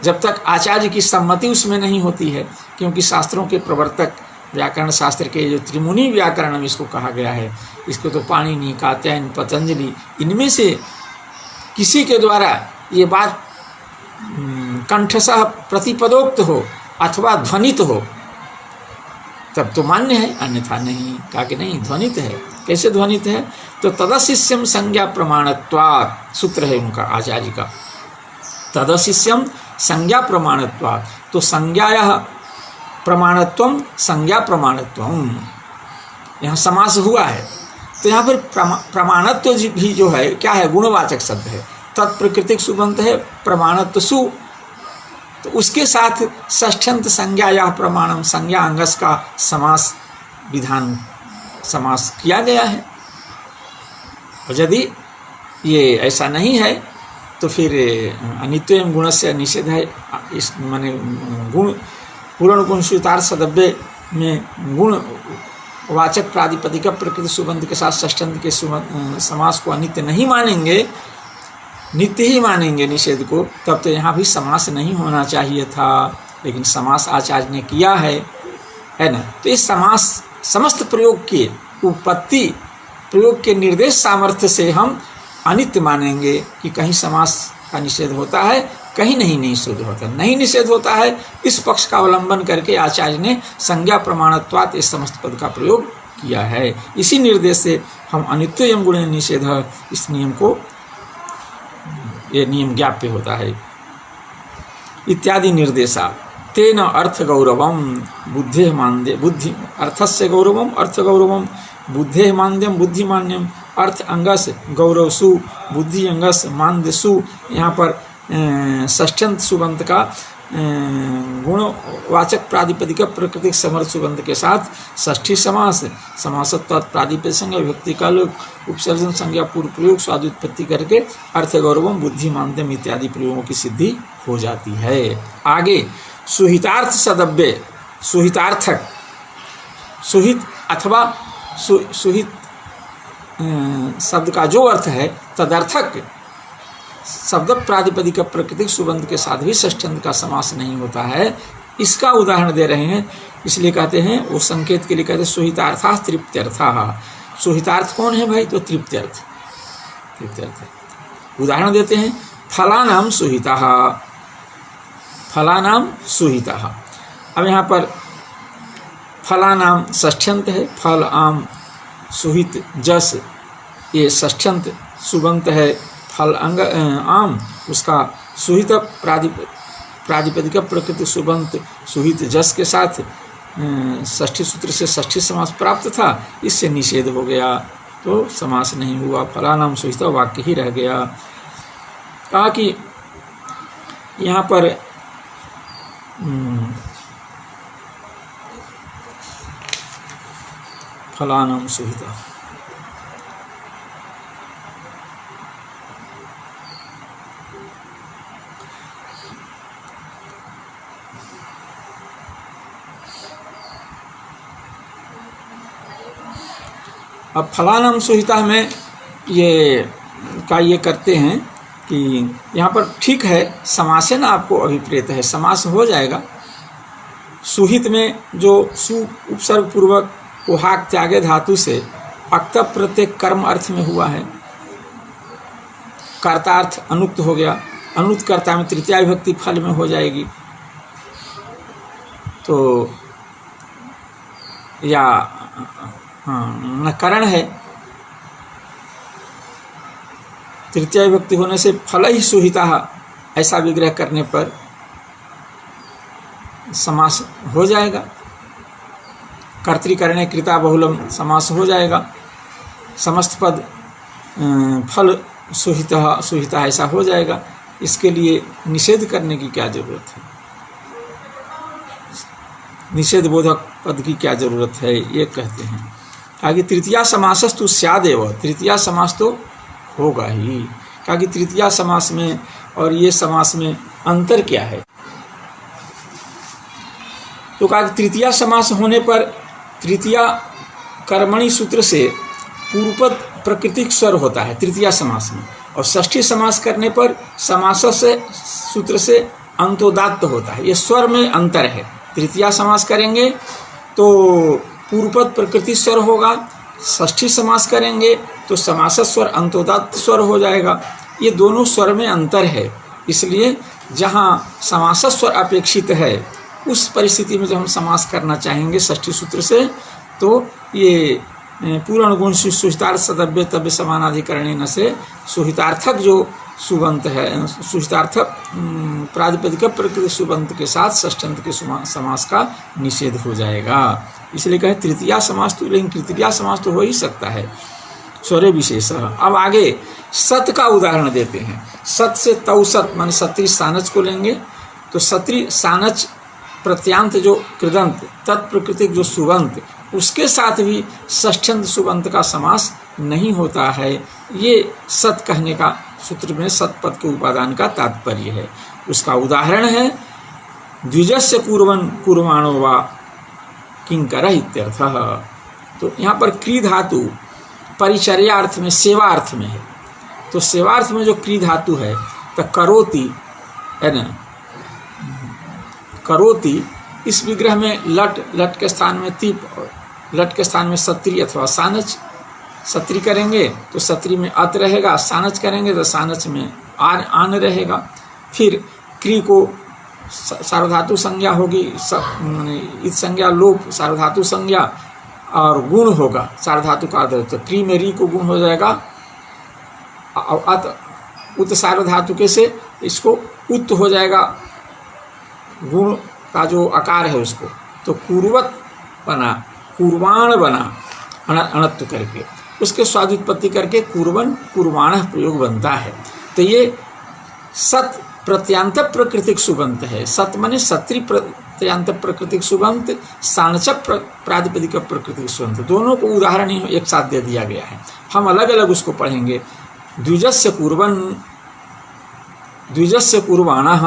जब तक आचार्य की सम्मति उसमें नहीं होती है, क्योंकि शास्त्रों के प्रवर्तक व्याकरण शास्त्र के जो त्रिमुनि व्याकरण में इसको कहा गया है, इसको तो पाणिनि, कात्यायन, पतंजलि, इनमें से किसी के द्वारा ये बात कंठशः प्रतिपदोक्त हो अथवा ध्वनित हो तब तो मान्य है, अन्यथा नहीं। कहा कि नहीं, ध्वनित है। कैसे ध्वनित है? तो तदशिष्यम संज्ञा प्रमाणत्वात्, सूत्र है उनका आचार्य का, तदशिष्यम संज्ञा प्रमाणत्वात्। तो संज्ञाया प्रमाणत्वम संज्ञा प्रमाणत्वम, यहाँ समास हुआ है तो यहाँ पर प्रमाणत्व भी जो है क्या है, गुणवाचक शब्द है, तत्प्रकृतिक सुबंत है, प्रमाणत्व सु, तो उसके साथ षष्ठ्यंत संज्ञा या प्रमाणम, संज्ञा अंगस का समास विधान समास किया गया है। और यदि ये ऐसा नहीं है तो फिर अनित्य गुण से निषेध है। इस माने गुण पूर्ण गुण स्वीतार्थ सदव्य में गुण वाचक प्रातिपदिक प्रकृति सुबंध के साथ षष्ठ्यंत के समास को अनित्य नहीं मानेंगे, नित्य ही मानेंगे निषेध को, तब तो यहाँ भी समास नहीं होना चाहिए था, लेकिन समास आचार्य ने किया है ना। तो इस समास समस्त प्रयोग के उत्पत्ति प्रयोग के निर्देश सामर्थ्य से हम अनित्य मानेंगे कि कहीं समास का निषेध होता है, कहीं नहीं निषेध होता, नहीं निषेध होता है। इस पक्ष का अवलंबन करके आचार्य ने संज्ञा प्रमाणत्वात् इस समस्त पद का प्रयोग किया है। इसी निर्देश से हम अनित्य यम गुण निषेध इस नियम को, ये नियम ज्ञाप्य होता है। इत्यादि निर्देशा तेन अर्थ गौरवम बुद्धे मान्य, बुद्धि अर्थस्य गौरवम अर्थ गौरवम बुद्धे मान्यम बुद्धि मान्यम, अर्थ अंगस गौरव सु, बुद्धि अंगस मान्य सु। यहाँ पर षष्ठ्यंत सुबंत का गुणवाचक प्रातिपदिक प्रकृतिक समर्थ सुबंध के साथ षष्ठी समास, समासत्व प्रातिपदिक संज्ञा विभक्ति काल उपसर्जन संज्ञा पूर्व प्रयोग स्वादुत्पत्ति करके अर्थ गौरवम बुद्धि मान्यम इत्यादि प्रयोगों की सिद्धि हो जाती है। आगे सुहितार्थ सदव्य, सुहितार्थक, सुहित अथवा सुहित शब्द का जो अर्थ है तदर्थक शब्द प्रातिपदिक प्रकृतिक सुबंध के साथ भी षष्ठ्यंत का समास नहीं होता है। इसका उदाहरण दे रहे हैं, इसलिए कहते हैं वो संकेत के लिए कहते हैं सुहितार्था तृप्त्यर्था। सुहितार्थ कौन है भाई? तो तृप्त्यर्थ, तृप्त्यर्थ। उदाहरण देते हैं, फलानाम सुहिता, फलानाम सुहिता। अब यहाँ पर फलानाम षष्ठ्यंत है, फल आम सुहित जस ये षष्ठ्यंत सुबंत है, फल अंग आम उसका सुहित प्रातिपदिक प्रकृति सुबंत सुहित जस के साथ षष्ठी सूत्र से षष्ठी समास प्राप्त था, इससे निषेध हो गया तो समास नहीं हुआ, फलानाम सुहित वाक्य ही रह गया। कहा कि यहाँ पर फलानाम सुहिता, अब फलानाम सुहिता में ये करते हैं कि यहाँ पर ठीक है समासन आपको अभिप्रेत है, समास हो जाएगा। सुहित में जो सु उपसर्ग पूर्वक उहाक त्यागे धातु से अक्त प्रत्यय कर्म अर्थ में हुआ है, कर्तार्थ अनुक्त हो गया, अनुक्त कर्ता में तृतीया विभक्ति फल में हो जाएगी। तो या न करण है, तृतीया विभक्ति होने से फल ही सुहिता, ऐसा विग्रह करने पर समास हो जाएगा। कर्तृकरणे कृता बहुलम समास हो जाएगा। समस्त पद फल सुहिता ऐसा हो जाएगा। इसके लिए निषेध करने की क्या जरूरत है, निषेध बोधक पद की क्या जरूरत है, ये कहते हैं। आगे तृतीया समासस्तु स्यादेव, तृतीया समास तो होगा ही, क्योंकि तृतीया समास में और ये समास में अंतर क्या है। तो कहा तृतीया समास होने पर तृतीया कर्मणि सूत्र से पूर्वपद प्राकृतिक स्वर होता है तृतीया समास में, और षष्ठी समास करने पर समास से सूत्र से अंतोदात्त होता है। ये स्वर में अंतर है। तृतीया समास करेंगे तो पूर्वपद प्रकृति स्वर होगा, षष्ठी समास करेंगे तो समास स्वर अंतोदात्त स्वर हो जाएगा। ये दोनों स्वर में अंतर है। इसलिए जहाँ समास स्वर अपेक्षित है उस परिस्थिति में जब हम समास करना चाहेंगे षष्ठी सूत्र से, तो ये पूर्ण गुण सुहितार्थ सदव्य तव्य समानाधिकरण से सुहितार्थक जो सुबंत है, सुहितार्थक प्रातिपदिक प्रकृति सुबंत के साथ षष्ठ्यंत के समास का निषेध हो जाएगा। इसलिए कहे तृतीया समास तो, लेकिन तृतीया समास तो हो ही सकता है स्वरे विशेष। अब आगे सत का उदाहरण देते हैं। सत से तौसत मान सत्री सानच को लेंगे तो सत्री सानच प्रत्यांत जो कृदंत तत्प्रकृतिक जो सुबंत, उसके साथ भी षष्ठ्यंत सुबंत का समास नहीं होता है। ये सत कहने का सूत्र में सतपद के उपादान का तात्पर्य है। उसका उदाहरण है द्विजस्य कुर्वन् कुर्वाणो वा किंकर इत्यर्थः। तो यहाँ पर क्री धातु परिचर्यार्थ में सेवार्थ में है। तो सेवार्थ में जो क्री धातु है तो करोति है ना, करोति इस विग्रह में लट, लट के स्थान में तीप, लट के स्थान में सत्री अथवा सानच। सत्री करेंगे तो सत्री में अत रहेगा, सानच करेंगे तो सानच में आन रहेगा। फिर क्री को सार्वधातु संज्ञा होगी, इत संज्ञा लोप सार्वधातु संज्ञा, और गुण होगा सार्वधातु का आदर, तो क्री में री को गुण हो जाएगा। और अत उत सार्वधातु के से इसको उत हो जाएगा, गुण का जो आकार है उसको, तो पूर्वत बना, कुर्वाण बना अणत्व करके, उसके स्वादुत्पत्ति करके कुर्वन कुर्वाण प्रयोग बनता है। तो ये सत प्रत्यांत प्राकृतिक सुबंत है। सत माने सत्री प्रत्यांत प्राकृतिक सुबंत, सानचक प्रातिपदिक प्राकृतिक सुबंत, दोनों को उदाहरण ही एक साथ दे दिया गया है। हम अलग अलग उसको पढ़ेंगे। द्विजस्य कुर्वन, द्विजस्य कुर्वाणः।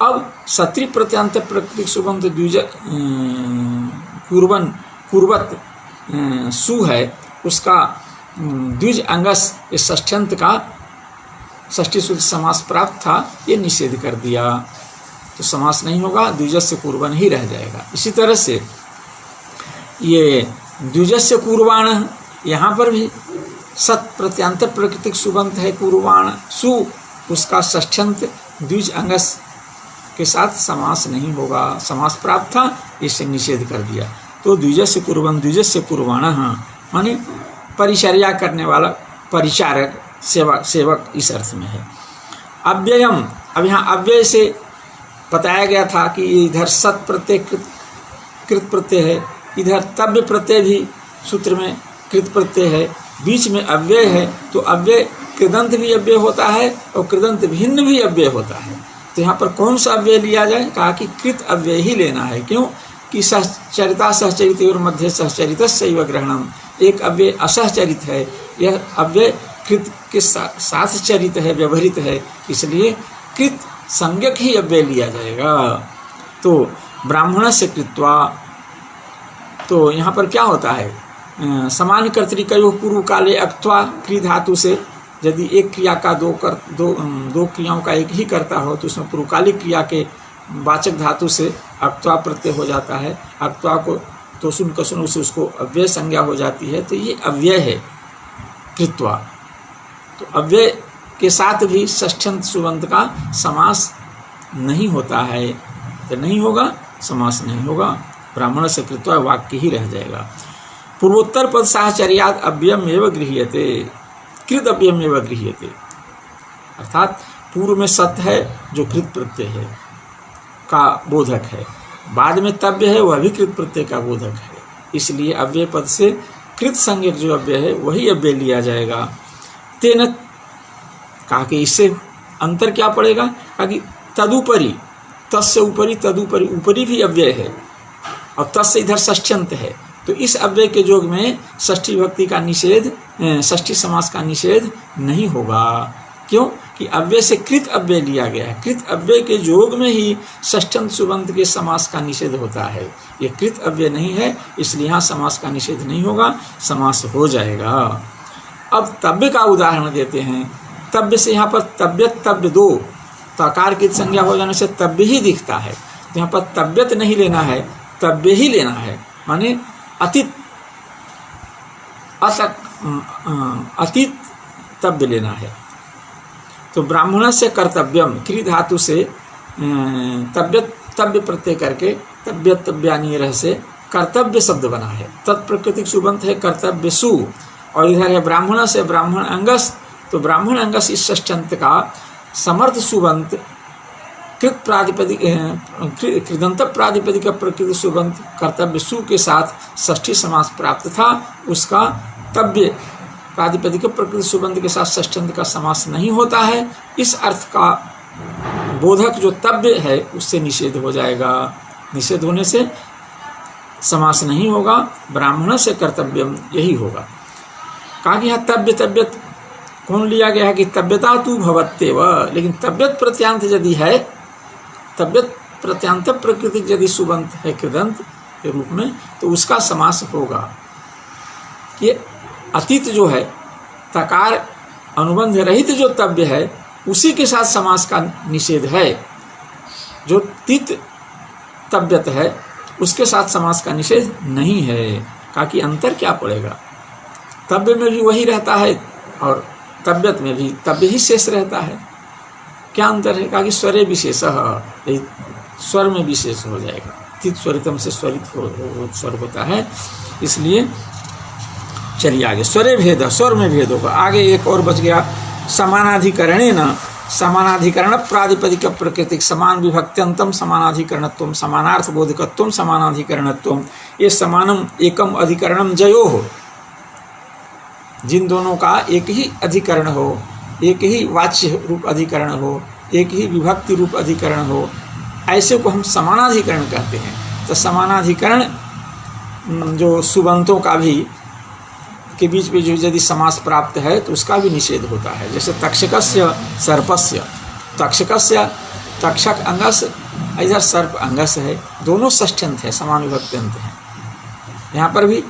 अब सत्री प्रत्यांत प्राकृतिक सुबंत द्विज कुर्वन कुर्वत सु है, उसका द्विज अंगस इस षष्ठ्यंत का षष्ठी सूत्र समास प्राप्त था, ये निषेध कर दिया, तो समास नहीं होगा, द्विजस्य कुर्वन ही रह जाएगा। इसी तरह से ये द्विजस्य कुर्वाण, यहाँ पर भी सत प्रत्यांत प्राकृतिक सुबंत है कुर्वाण सु, उसका षष्ठ्यंत द्विज अंगस के साथ समास नहीं होगा, समास प्राप्त था, इसे निषेध कर दिया। तो द्विजस्य कुर्वन द्विजस्य कुर्वाणः माने परिचर्या करने वाला, परिचारक, सेवक इस अर्थ में है। अव्ययम, अब यहाँ अव्यय से बताया गया था कि इधर सत प्रत्यय कृत प्रत्यय है, इधर तव्य प्रत्यय भी सूत्र में कृत प्रत्यय है, बीच में अव्यय है। तो अव्यय कृदंत भी अव्यय होता है और कृदंत भिन्न भी अव्यय होता है। तो यहाँ पर कौन सा अव्यय लिया जाए, कहा कि कृत अव्यय ही लेना है। क्यों कि सहचरिता सहचरित और मध्य सहचरित शैव ग्रहणम, एक अव्यय असहचरित है, यह अव्यय कृत के साथ चरित है, व्यवहृत है, इसलिए कृत संज्ञक ही अव्यय लिया जाएगा। तो ब्राह्मण से कृत्वा, तो यहाँ पर क्या होता है, समान कर्तृकयो पूर्व काले अक्त्वा क्री धातु से यदि एक क्रिया का दो क्रियाओं का एक ही करता हो तो उसमें पूर्वकालिक क्रिया के वाचक धातु से अक्त्वा प्रत्यय हो जाता है। अक्त्वा को तो सुन कसुन से उसको अव्यय संज्ञा हो जाती है, तो ये अव्यय है कृत्वा। तो अव्यय के साथ भी षष्ठ्यंत सुबंत का समास नहीं होता है, तो नहीं होगा, समास नहीं होगा। ब्राह्मण से कृत्वा वाक्य ही रह जाएगा। पूर्वोत्तर पद साहचर्याद अव्ययम एवं गृह्यते, कृत अव्ययम एवं गृह्यते, अर्थात पूर्व में सत्य है जो कृत प्रत्यय है का बोधक है, बाद में तव्य है वह भी कृत प्रत्यय का बोधक है, इसलिए अव्यय पद से कृत संज्ञक जो अव्यय है वही अव्यय लिया जाएगा। तेन कहा कि इससे अंतर क्या पड़ेगा, कहा कि तदुपरि, तस्य ऊपरी, तदुपरि, ऊपरी भी अव्यय है और तस्य इधर षष्ठ्यंत है, तो इस अव्यय के योग में षष्ठी विभक्ति का निषेध, षष्ठी समास का निषेध नहीं होगा। क्यों कि अव्यय से कृत अव्यय लिया गया है, कृत अव्यय के योग में ही षष्ठ्यंत सुबंत के समास का निषेध होता है, ये कृत अव्यय नहीं है, इसलिए यहाँ समास का निषेध नहीं होगा, समास हो जाएगा। अब तव्य का उदाहरण देते हैं। तव्य से यहाँ पर तव्यत तव्य दो, तकार की संज्ञा हो जाने से तव्य ही दिखता है, तो यहाँ पर तव्यत नहीं लेना है, तव्य ही लेना है, माने अतीत, अतीत तव्य लेना है। तो ब्राह्मण से कर्तव्यम, क्री धातु से तव्यत तव्य प्रत्यय करके तव्यत तव्यानी रह से कर्तव्य शब्द बना है। तत्प्रकृतिक सुबंत है कर्तव्य सु, और इधर है ब्राह्मण से ब्राह्मण अंगस, तो ब्राह्मण अंगस इस षष्ठ्यंत का समर्थ सुबंत कृत प्रातिपदिक, कृदंत प्रातिपदिक प्रकृति सुबंत कर्तव्य सु के साथ षष्ठी समास प्राप्त था, उसका तव्य प्रातिपदिक प्रकृति सुबंध के साथ षष्ठ्यंत का समास नहीं होता है, इस अर्थ का बोधक जो तव्य है उससे निषेध हो जाएगा। निषेध होने से समास नहीं होगा, ब्राह्मण से कर्तव्यम यही होगा। कहा कि यहाँ तव्य तव्यत कौन लिया गया है कि तव्यता तू भवत्येव, लेकिन तव्यत प्रत्यांत यदि है, तव्यत प्रत्यांत प्रकृति यदि सुबंत है कृदंत के रूप में, तो उसका समास होगा। ये अतीत जो है तकार अनुबंध रहित जो तव्य है उसी के साथ समास का निषेध है, जो तित तव्यत है उसके साथ समास का निषेध नहीं है। कहा कि अंतर क्या पड़ेगा, तव्य में भी वही रहता है और तव्यत में भी तव्य ही शेष रहता है, क्या अंतर है। कहा कि स्वरे विशेष, स्वर में विशेष हो जाएगा, तित स्वरितम से स्वरित स्वर होता है, इसलिए चलिए आगे। स्वरे भेद, स्वर में भेद होगा। आगे एक और बच गया, समानाधिकरणे न, समानाधिकरण प्रातिपदिक प्रकृतिक समान विभक्त्यंतम समानाधिकरणत्वम समानार्थ बोधकत्वम समानाधिकरणत्वम, ये समानम एकम अधिकरणम जयो हो, जिन दोनों का एक ही अधिकरण हो, एक ही वाच्य रूप अधिकरण हो, एक ही विभक्ति रूप अधिकरण हो, ऐसे को हम समानाधिकरण कहते हैं। तो समानाधिकरण जो सुबंतों का भी के बीच में जो यदि समास प्राप्त है तो उसका भी निषेध होता है। जैसे तक्षकस्य सर्पस्य, तक्षकस्य तक्षक अंगस, इधर सर्प अंगस है, दोनों षष्ठ्यंत है, समान विभक्त्यंत है। यहाँ पर भी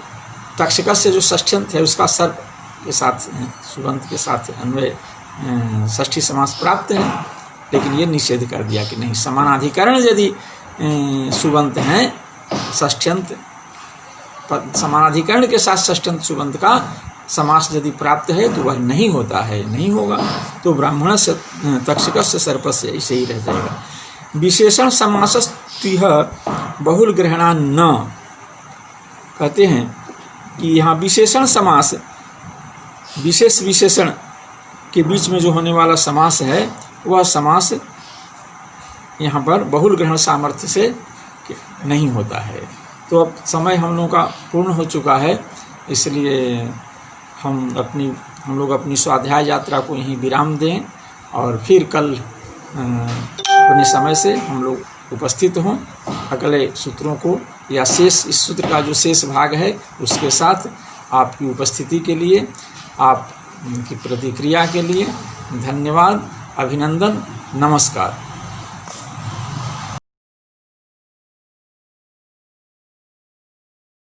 तक्षकस्य जो षष्ठ्यंत है उसका सर्प के साथ सुबंत के साथ अन्वय षष्ठी समास प्राप्त है, लेकिन ये निषेध कर दिया कि नहीं, समानाधिकरण यदि सुबंत हैं षष्ठ्यंत, समानाधिकरण के साथ षष्ठ्यंत सुबंत का समास यदि प्राप्त है तो वह नहीं होता है, नहीं होगा, तो ब्राह्मण से तक्षकस्य सर्पस्य ऐसे ही रह जाएगा। विशेषण समासस्त्विह बहुल ग्रहणा न, कहते हैं कि यहाँ विशेषण समास, विशेष विशेषण के बीच में जो होने वाला समास है वह समास यहाँ पर बहुल ग्रहण सामर्थ्य से नहीं होता है। तो अब समय हम लोगों का पूर्ण हो चुका है, इसलिए हम लोग अपनी स्वाध्याय यात्रा को यहीं विराम दें और फिर कल अपने समय से हम लोग उपस्थित हों अगले सूत्रों को, या शेष इस सूत्र का जो शेष भाग है उसके साथ आपकी उपस्थिति के लिए, आपकी प्रतिक्रिया के लिए धन्यवाद, अभिनंदन, नमस्कार।